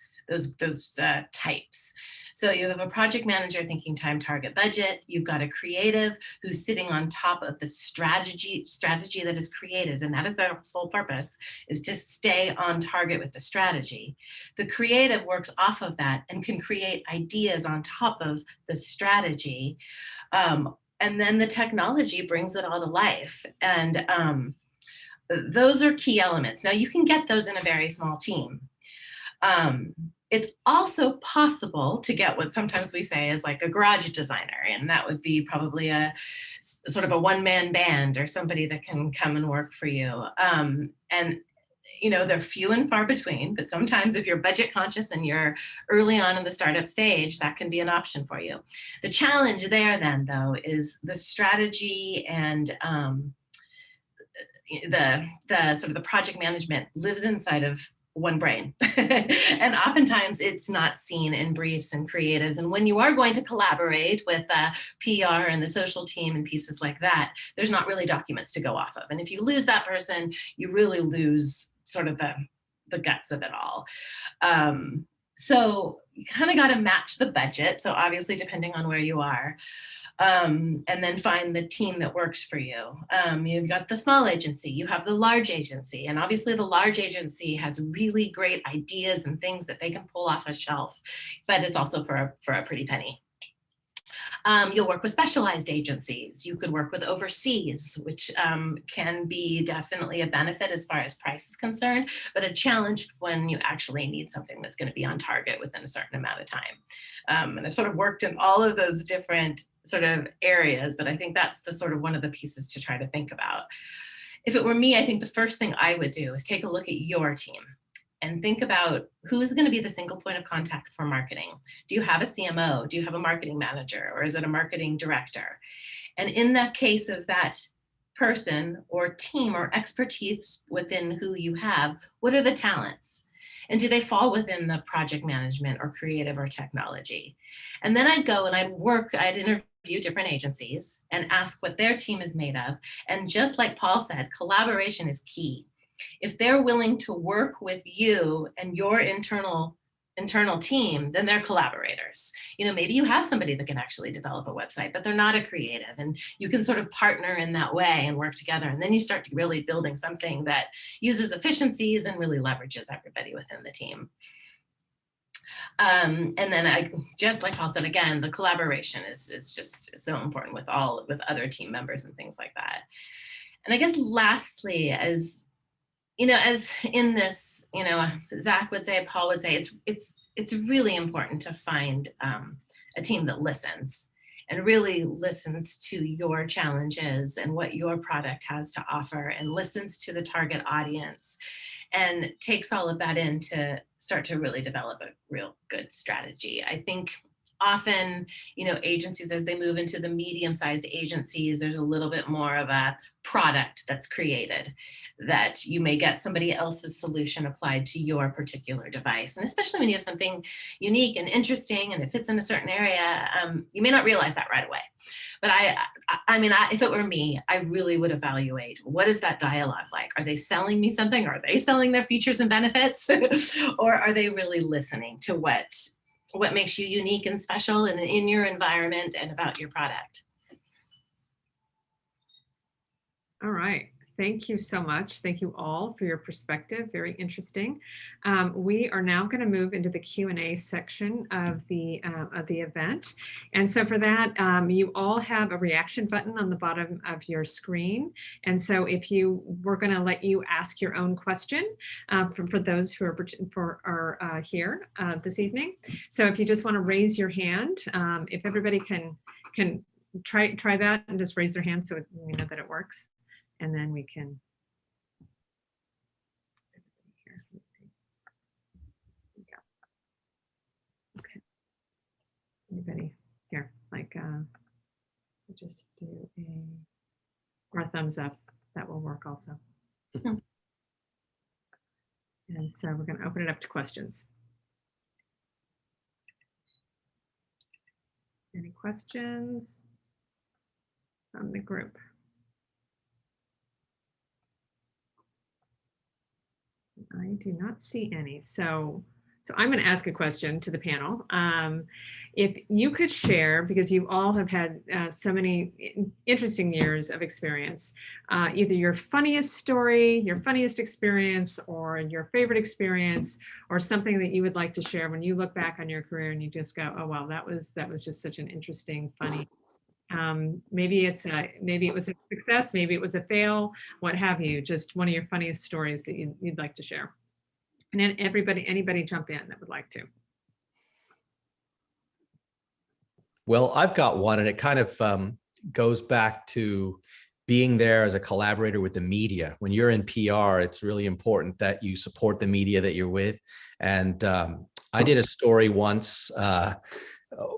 types. So you have a project manager thinking time, target, budget. You've got a creative who's sitting on top of the strategy that is created. And that is their sole purpose, is to stay on target with the strategy. The creative works off of that and can create ideas on top of the strategy. And then the technology brings it all to life. And those are key elements. Now you can get those in a very small team. It's also possible to get what sometimes we say is like a garage designer, and that would be probably a sort of a one-man band or somebody that can come and work for you. And they're few and far between, but sometimes if you're budget conscious and you're early on in the startup stage, that can be an option for you. The challenge there then, though, is the strategy and the sort of the project management lives inside of one brain. And oftentimes it's not seen in briefs and creatives. And when you are going to collaborate with PR and the social team and pieces like that, there's not really documents to go off of. And if you lose that person, you really lose sort of the guts of it all. So you kind of got to match the budget. So obviously, depending on where you are. And then find the team that works for you. You've got the small agency, you have the large agency, and obviously the large agency has really great ideas and things that they can pull off a shelf, but it's also for a pretty penny. You'll work with specialized agencies. You could work with overseas, which can be definitely a benefit as far as price is concerned, but a challenge when you actually need something that's going to be on target within a certain amount of time. And I've sort of worked in all of those different sort of areas, but I think that's the sort of one of the pieces to try to think about. If it were me, I think the first thing I would do is take a look at your team and think about who's going to be the single point of contact for marketing. Do you have a CMO? Do you have a marketing manager? Or is it a marketing director? And in that case of that person or team or expertise within who you have, what are the talents? And do they fall within the project management or creative or technology? And then I'd go and I'd interview different agencies and ask what their team is made of. And just like Paul said, collaboration is key. If they're willing to work with you and your internal team, then they're collaborators. Maybe you have somebody that can actually develop a website, but they're not a creative, and you can sort of partner in that way and work together. And then you start really building something that uses efficiencies and really leverages everybody within the team. And then just like Paul said, again, the collaboration is just so important with other team members and things like that. And I guess lastly, as in this, Zach would say, Paul would say, it's really important to find a team that listens and really listens to your challenges and what your product has to offer, and listens to the target audience and takes all of that in to start to really develop a real good strategy. I think often, agencies, as they move into the medium-sized agencies, there's a little bit more of a product that's created that you may get somebody else's solution applied to your particular device. And especially when you have something unique and interesting and it fits in a certain area, you may not realize that right away. But if it were me, I really would evaluate, what is that dialogue like? Are they selling me something? Are they selling their features and benefits? Or are they really listening to what makes you unique and special and in your environment and about your product? All right. Thank you so much. Thank you all for your perspective. Very interesting. We are now going to move into the Q&A section of the event. And so for that, you all have a reaction button on the bottom of your screen. And so we're going to let you ask your own question for those who are here this evening. So if you just want to raise your hand, if everybody can try that and just raise their hand so we know that it works. And then we can, let's see. Yeah. Okay. Anybody here? Just do or a thumbs up. That will work also. And so we're going to open it up to questions. Any questions from the group? I do not see any. So I'm going to ask a question to the panel. If you could share, because you all have had so many interesting years of experience, either your funniest story, your funniest experience, or your favorite experience, or something that you would like to share when you look back on your career and you just go, oh, wow, that was just such an interesting, funny. Maybe it was a success, maybe it was a fail, what have you, just one of your funniest stories that you'd like to share. And then anybody jump in that would like to. Well, I've got one, and it kind of goes back to being there as a collaborator with the media. When you're in PR, it's really important that you support the media that you're with. And I did a story once,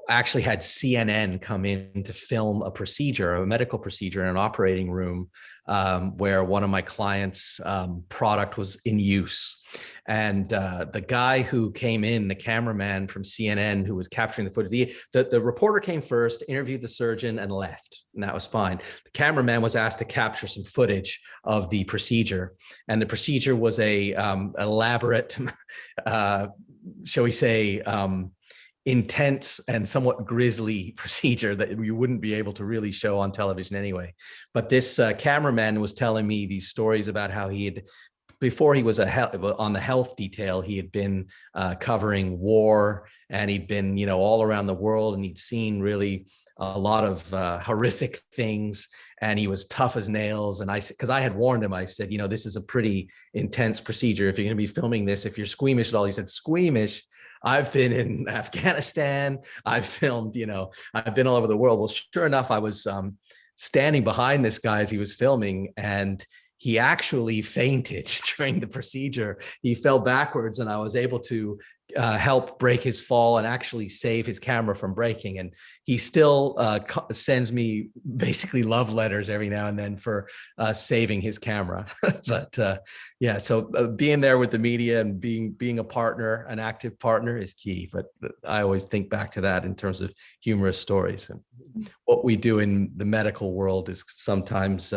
actually had CNN come in to film a procedure, a medical procedure in an operating room, where one of my clients' product was in use. And the guy who came in, the cameraman from CNN who was capturing the footage, the reporter came first, interviewed the surgeon, and left, and that was fine. The cameraman was asked to capture some footage of the procedure, and the procedure was a elaborate, shall we say, intense and somewhat grisly procedure that you wouldn't be able to really show on television anyway. But this cameraman was telling me these stories about how he had, before he was on the health detail, he had been covering war, and he'd been, all around the world, and he'd seen really a lot of horrific things, and he was tough as nails. And because I had warned him, I said, this is a pretty intense procedure. If you're going to be filming this, if you're squeamish at all, he said, squeamish? I've been in Afghanistan. I've filmed, I've been all over the world. Well, sure enough, I was standing behind this guy as he was filming, and he actually fainted during the procedure. He fell backwards, and I was able to help break his fall and actually save his camera from breaking. And he still sends me basically love letters every now and then for saving his camera. But yeah, so being there with the media and being a partner, an active partner, is key. But I always think back to that in terms of humorous stories. And what we do in the medical world is sometimes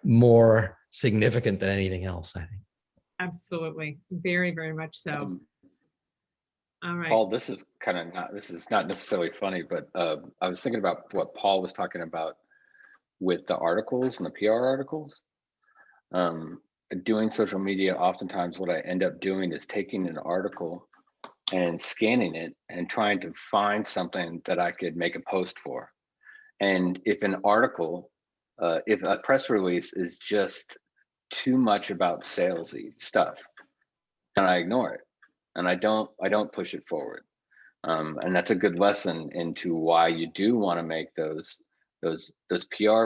more significant than anything else, I think. Absolutely. Very, very much so. All right. Paul, this is not necessarily funny, but I was thinking about what Paul was talking about with the articles and the PR articles. Doing social media, oftentimes what I end up doing is taking an article and scanning it and trying to find something that I could make a post for. And if an article, if a press release is just too much about salesy stuff, and I ignore it, and I don't push it forward. And that's a good lesson into why you do want to make those PR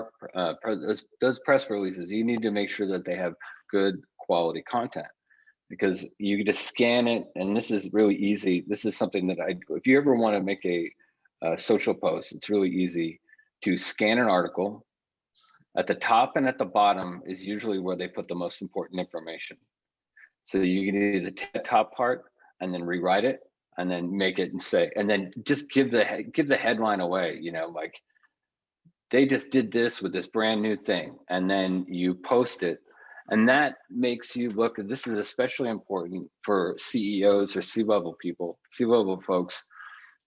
those press releases. You need to make sure that they have good quality content, because you just scan it, and this is really easy. This is something that if you ever want to make a social post, it's really easy to scan an article. At the top and at the bottom is usually where they put the most important information. So you can either take the top part and then rewrite it, and then make it and say, and then just give the headline away, like they just did this with this brand new thing, and then you post it. And that makes you look, this is especially important for CEOs or C-level people, C-level folks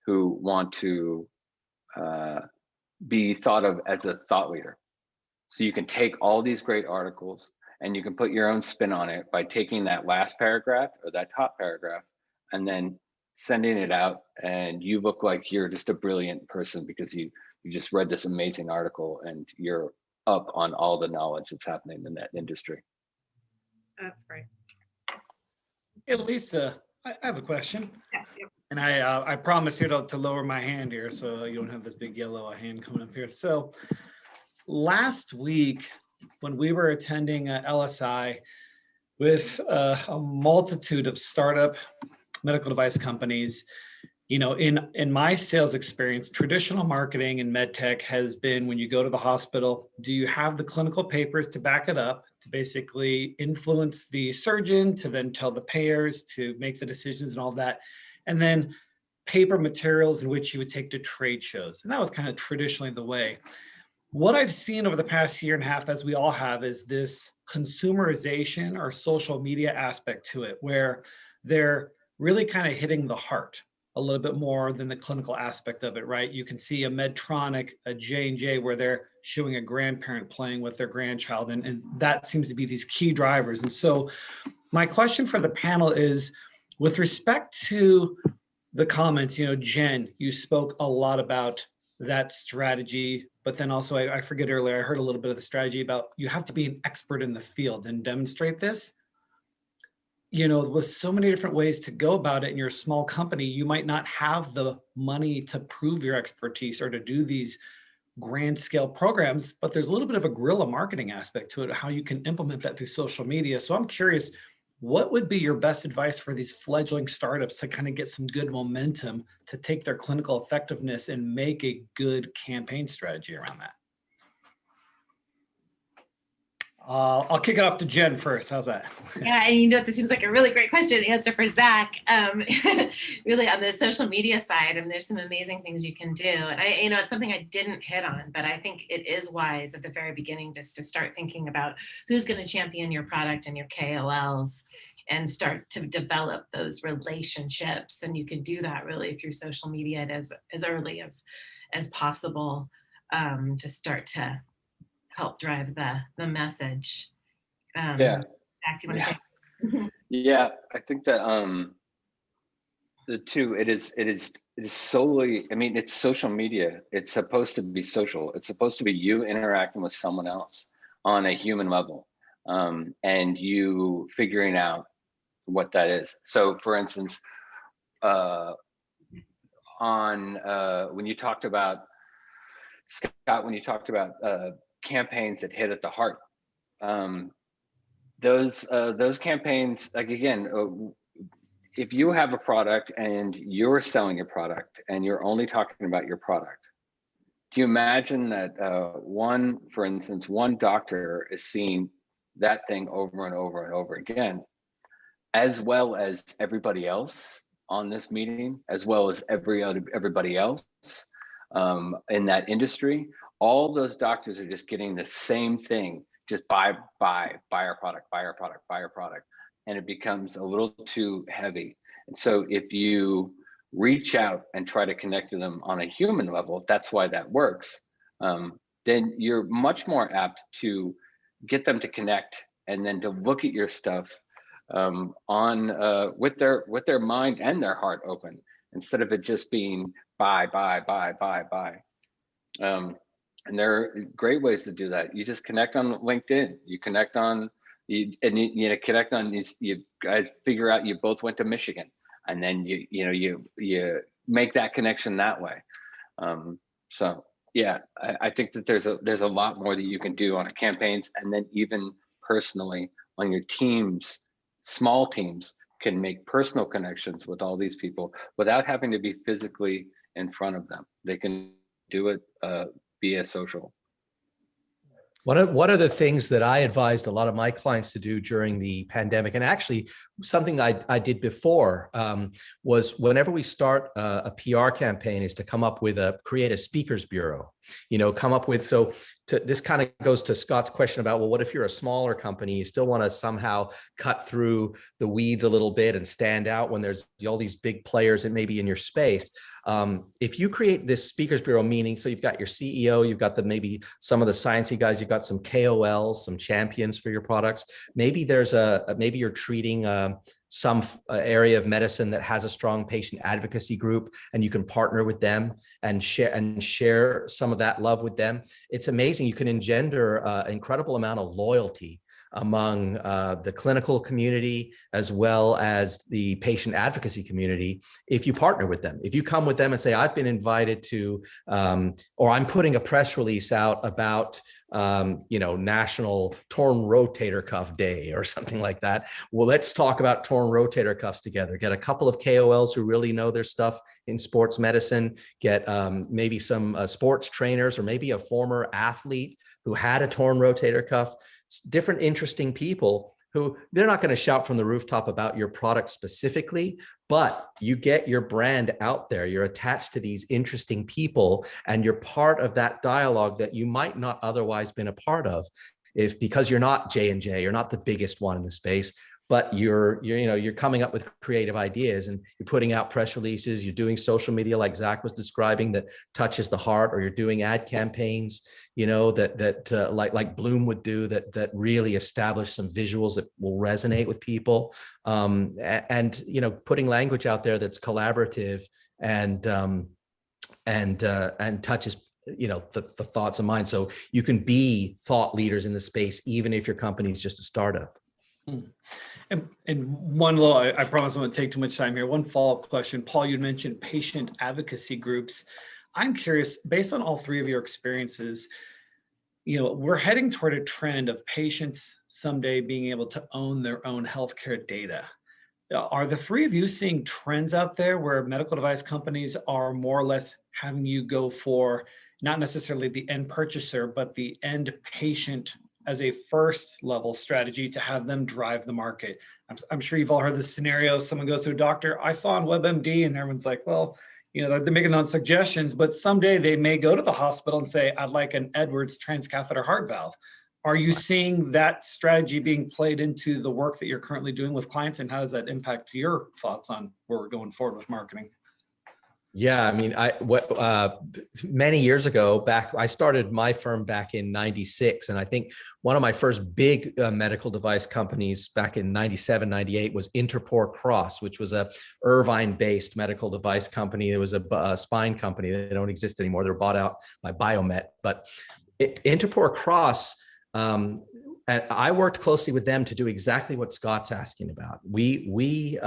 who want to be thought of as a thought leader. So you can take all these great articles and you can put your own spin on it by taking that last paragraph or that top paragraph and then sending it out, and you look like you're just a brilliant person because you just read this amazing article and you're up on all the knowledge that's happening in that industry. That's great. Hey, Lisa, I have a question. Yeah, yep. And I promise here to lower my hand here so you don't have this big yellow hand coming up here. So last week, when we were attending LSI with a multitude of startup medical device companies, in my sales experience, traditional marketing in medtech has been, when you go to the hospital, do you have the clinical papers to back it up, to basically influence the surgeon, to then tell the payers to make the decisions and all that, and then paper materials in which you would take to trade shows. And that was kind of traditionally the way. What I've seen over the past year and a half, as we all have, is this consumerization or social media aspect to it, where they're really kind of hitting the heart a little bit more than the clinical aspect of it, right? You can see a Medtronic, a J&J, where they're showing a grandparent playing with their grandchild, and that seems to be these key drivers. And so my question for the panel is, with respect to the comments, Jen, you spoke a lot about that strategy, but then also I forget earlier, I heard a little bit of the strategy about you have to be an expert in the field and demonstrate this. with so many different ways to go about it in your small company, you might not have the money to prove your expertise or to do these grand scale programs, but there's a little bit of a guerrilla marketing aspect to it, how you can implement that through social media. So I'm curious, what would be your best advice for these fledgling startups to kind of get some good momentum to take their clinical effectiveness and make a good campaign strategy around that? I'll kick it off to Jen first. How's that? Yeah, and this seems like a really great question to answer for Zach. Really on the social media side, and there's some amazing things you can do. And it's something I didn't hit on, but I think it is wise at the very beginning just to start thinking about who's going to champion your product and your KOLs, and start to develop those relationships. And you can do that really through social media as early as possible, to start to help drive the message. Yeah. Zach, do you want to say? Yeah, I think that the two, it is solely, it's social media. It's supposed to be social. It's supposed to be you interacting with someone else on a human level, and you figuring out what that is. So for instance, when you talked about, Scott, campaigns that hit at the heart, those campaigns, like, again, if you have a product and you're selling your product and you're only talking about your product, do you imagine that for instance, one doctor is seeing that thing over and over and over again, as well as everybody else on this meeting, as well as everybody else in that industry? All those doctors are just getting the same thing, just buy our product, buy our product, buy our product. And it becomes a little too heavy. And so if you reach out and try to connect to them on a human level, that's why that works, then you're much more apt to get them to connect and then to look at your stuff with their mind and their heart open, instead of it just being buy. And there are great ways to do that. You just connect on LinkedIn. You connect on you connect on these. You guys figure out you both went to Michigan, and then you make that connection that way. So yeah, I think that there's a lot more that you can do on campaigns, and then even personally on your teams. Small teams can make personal connections with all these people without having to be physically in front of them. They can do it via social. One of the things that I advised a lot of my clients to do during the pandemic, and actually something I did before, was whenever we start a PR campaign, is to create a speakers bureau. Come up with, this kind of goes to Scott's question about, well, what if you're a smaller company, you still want to somehow cut through the weeds a little bit and stand out when there's all these big players and maybe in your space. If you create this speakers bureau, meaning, so you've got your CEO, you've got maybe some of the sciencey guys, you've got some KOLs, some champions for your products. Maybe maybe you're treating some area of medicine that has a strong patient advocacy group, and you can partner with them and share some of that love with them. It's amazing. You can engender an incredible amount of loyalty among the clinical community as well as the patient advocacy community if you partner with them. If you come with them and say, I've been invited to, or I'm putting a press release out about National Torn Rotator Cuff Day or something like that. Well, let's talk about torn rotator cuffs together. Get a couple of KOLs who really know their stuff in sports medicine. Get maybe some sports trainers, or maybe a former athlete who had a torn rotator cuff. Different interesting people who, they're not going to shout from the rooftop about your product specifically, but you get your brand out there. You're attached to these interesting people, and you're part of that dialogue that you might not otherwise been a part of, because you're not J&J, you're not the biggest one in the space, but you're coming up with creative ideas, and you're putting out press releases, you're doing social media like Zach was describing that touches the heart, or you're doing ad campaigns, like Bloom would do, that really establish some visuals that will resonate with people, and putting language out there that's collaborative and touches the thoughts and minds, so you can be thought leaders in the space even if your company is just a startup. And one little, I promise I won't take too much time here. One follow-up question. Paul, you mentioned patient advocacy groups. I'm curious, based on all three of your experiences, we're heading toward a trend of patients someday being able to own their own healthcare data. Are the three of you seeing trends out there where medical device companies are more or less having you go for not necessarily the end purchaser, but the end patient as a first level strategy to have them drive the market? I'm sure you've all heard this scenario. Someone goes to a doctor, I saw on WebMD, and everyone's like, well, they're making those suggestions, but someday they may go to the hospital and say, I'd like an Edwards transcatheter heart valve. Are you seeing that strategy being played into the work that you're currently doing with clients, and how does that impact your thoughts on where we're going forward with marketing? Yeah, I mean, many years ago, I started my firm back in '96, and I think one of my first big medical device companies back in '97, '98 was Interpor Cross, which was a Irvine-based medical device company. It was a spine company. They don't exist anymore. They were bought out by Biomet, but Interpor Cross. And I worked closely with them to do exactly what Scott's asking about. We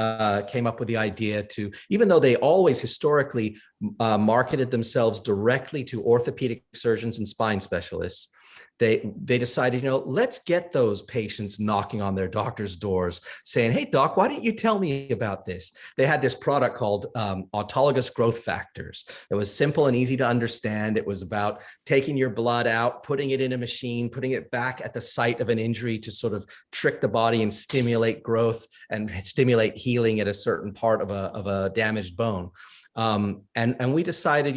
came up with the idea to, even though they always historically marketed themselves directly to orthopedic surgeons and spine specialists, they decided, let's get those patients knocking on their doctor's doors saying, hey, doc, why don't you tell me about this? They had this product called autologous growth factors. It was simple and easy to understand. It was about taking your blood out, putting it in a machine, putting it back at the site of an injury to sort of trick the body and stimulate growth and stimulate healing at a certain part of a damaged bone. And we decided,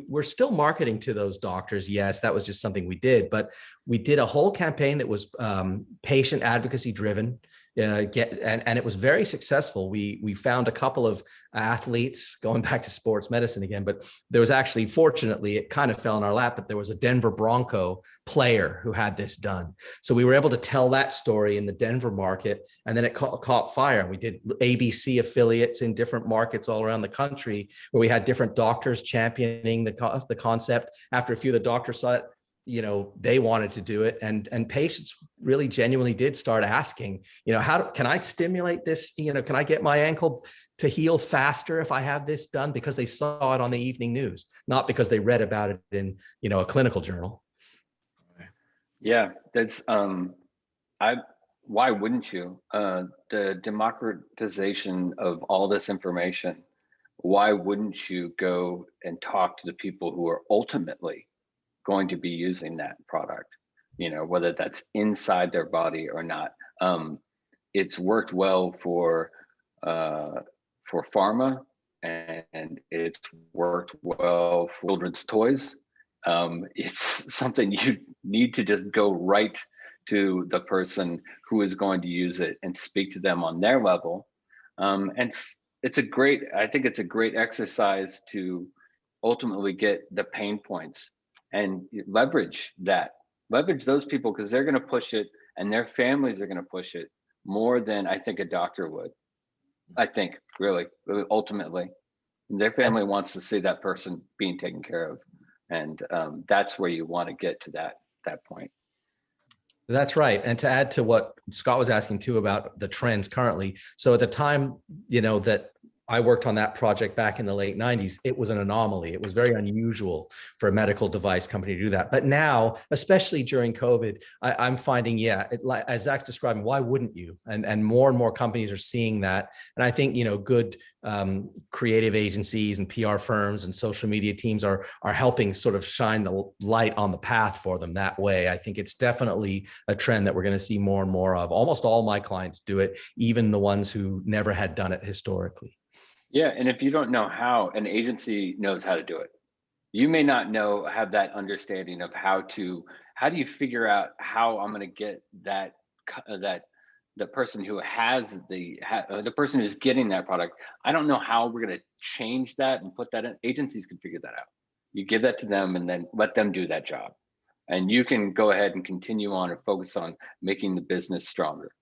we're still marketing to those doctors. Yes, that was just something we did, but we did a whole campaign that was patient advocacy driven. And it was very successful. We found a couple of athletes, going back to sports medicine again, but there was actually, fortunately, it kind of fell in our lap, but there was a Denver Bronco player who had this done. So we were able to tell that story in the Denver market, and then it caught fire. We did ABC affiliates in different markets all around the country where we had different doctors championing the concept. After a few of the doctors saw it, they wanted to do it, and patients really genuinely did start asking, how can I stimulate this? Can I get my ankle to heal faster if I have this done? Because they saw it on the evening news, not because they read about it in, a clinical journal. Yeah, that's why wouldn't you? The democratization of all this information, why wouldn't you go and talk to the people who are ultimately going to be using that product, whether that's inside their body or not. It's worked well for pharma, and it's worked well for children's toys. It's something you need to just go right to the person who is going to use it and speak to them on their level. And I think it's a great exercise to ultimately get the pain points and leverage those people, because they're going to push it and their families are going to push it more than I think a doctor would. I think really, ultimately, their family wants to see that person being taken care of. And that's where you want to get to that point. That's right. And to add to what Scott was asking too about the trends currently. So at the time, that I worked on that project back in the late 90s, it was an anomaly. It was very unusual for a medical device company to do that. But now, especially during COVID, I'm finding, as Zach's describing, why wouldn't you? And more companies are seeing that. And I think, good creative agencies and PR firms and social media teams are helping sort of shine the light on the path for them that way. I think it's definitely a trend that we're going to see more and more of. Almost all my clients do it, even the ones who never had done it historically. Yeah, and if you don't know how, an agency knows how to do it. You may not have that understanding of how do you figure out how I'm going to get that the person who has the person who's getting that product. I don't know how we're going to change that and put that in. Agencies can figure that out. You give that to them and then let them do that job. And you can go ahead and continue on and focus on making the business stronger.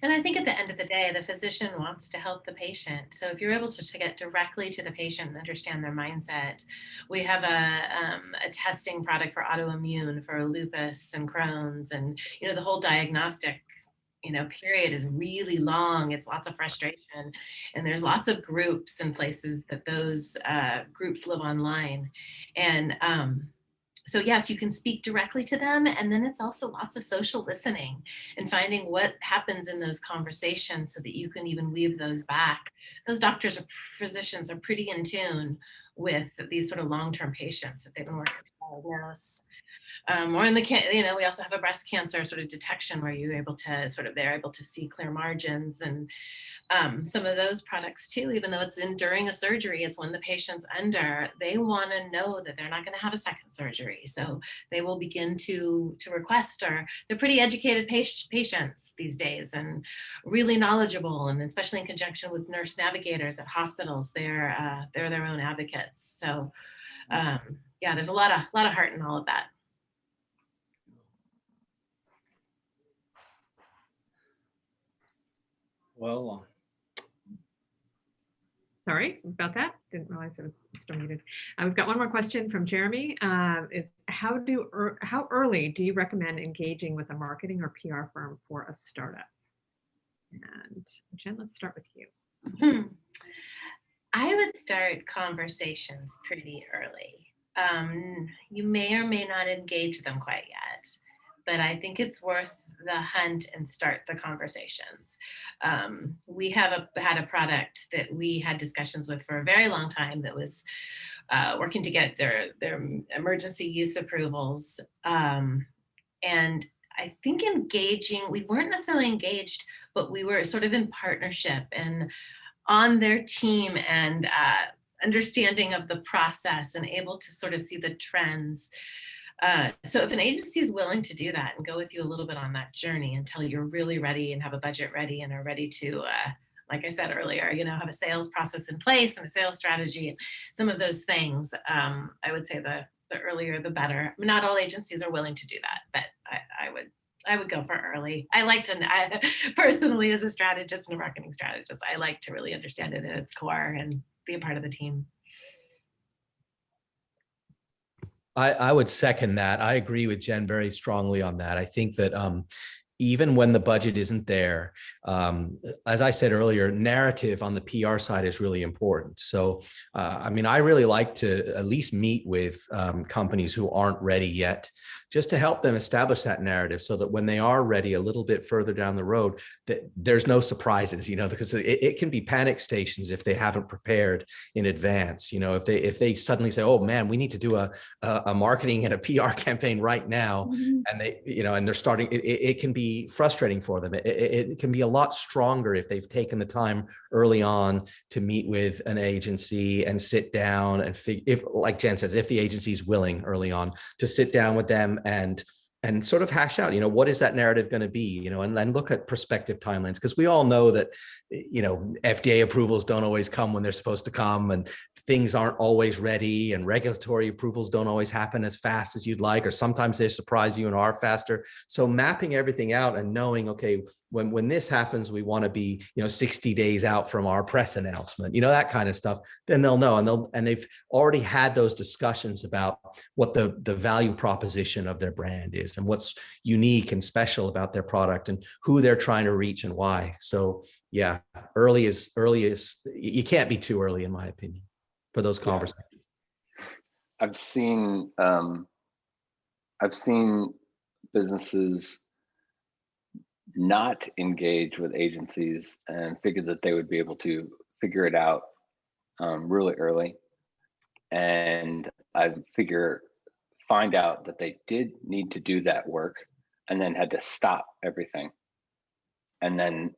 And I think at the end of the day, the physician wants to help the patient. So if you're able to get directly to the patient and understand their mindset, we have a testing product for autoimmune, for lupus and Crohn's, and the whole diagnostic period is really long. It's lots of frustration, and there's lots of groups and places that those groups live online. And so yes, you can speak directly to them. And then it's also lots of social listening and finding what happens in those conversations so that you can even weave those back. Those doctors or physicians are pretty in tune with these sort of long-term patients that they've been working to diagnose. Or in the, we also have a breast cancer sort of detection where they're able to see clear margins, and some of those products too, even though it's during a surgery, it's when the patient's under, they want to know that they're not going to have a second surgery. So they will begin to request, or they're pretty educated patients these days and really knowledgeable. And especially in conjunction with nurse navigators at hospitals, they're their own advocates. So yeah, there's a lot of heart in all of that. Well, Sorry about that. Didn't realize it was still muted. We've got one more question from Jeremy. It's how early do you recommend engaging with a marketing or PR firm for a startup? And Jen, let's start with you. I would start conversations pretty early. You may or may not engage them quite yet, but I think it's worth the hunt and start the conversations. We have had a product that we had discussions with for a very long time that was working to get their emergency use approvals. And I think we weren't necessarily engaged, but we were sort of in partnership and on their team, and understanding of the process and able to sort of see the trends. So if an agency is willing to do that and go with you a little bit on that journey until you're really ready and have a budget ready and are ready to, like I said earlier, have a sales process in place and a sales strategy and some of those things, I would say the earlier the better. Not all agencies are willing to do that, but I would go for early. I personally, as a strategist and a marketing strategist, I like to really understand it at its core and be a part of the team. I would second that. I agree with Jen very strongly on that. I think that even when the budget isn't there, as I said earlier, narrative on the PR side is really important. So, I really like to at least meet with companies who aren't ready yet, just to help them establish that narrative so that when they are ready a little bit further down the road, that there's no surprises, because it can be panic stations if they haven't prepared in advance. If they suddenly say, oh man, we need to do a marketing and a PR campaign right now, and and they're starting, it can be frustrating for them. It can be a lot stronger if they've taken the time early on to meet with an agency and sit down and if, like Jen says, if the agency is willing early on to sit down with them and sort of hash out, what is that narrative going to be, and then look at prospective timelines, because we all know that, FDA approvals don't always come when they're supposed to come, and things aren't always ready, and regulatory approvals don't always happen as fast as you'd like, or sometimes they surprise you and are faster. So mapping everything out and knowing, okay, when this happens, we want to be, 60 days out from our press announcement, that kind of stuff, then they'll know, and they've already had those discussions about what the value proposition of their brand is and what's unique and special about their product and who they're trying to reach and why. So yeah, early is you can't be too early, in my opinion, for those conversations. I've seen businesses not engage with agencies and figured that they would be able to figure it out really early. And I find out that they did need to do that work and then had to stop everything. And then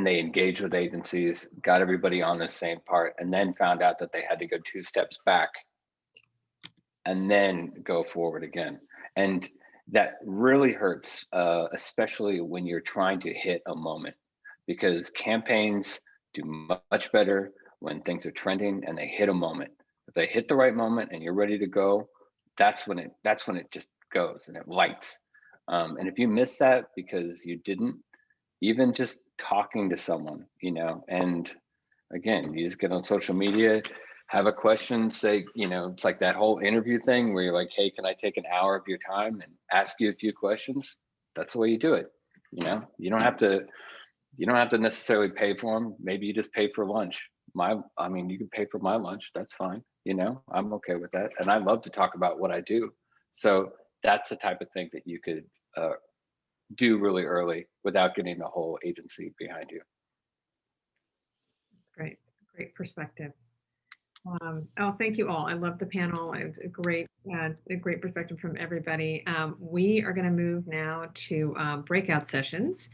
they engaged with agencies, got everybody on the same part, and then found out that they had to go 2 steps back and then go forward again. And that really hurts, especially when you're trying to hit a moment, because campaigns do much better when things are trending and they hit a moment. If they hit the right moment and you're ready to go, that's when it just goes and it lights. And if you miss that because you didn't, even just talking to someone, and again, you just get on social media, have a question, say, it's like that whole interview thing where you're like, hey, can I take an hour of your time and ask you a few questions? That's the way you do it. You know, you don't have to necessarily pay for them. Maybe you just pay for lunch. I mean, you can pay for my lunch. That's fine. You know, I'm okay with that. And I love to talk about what I do. So that's the type of thing that you could do really early without getting the whole agency behind you. That's great. Great perspective. Oh, thank you all. I love the panel. It's a great perspective from everybody. We are going to move now to breakout sessions.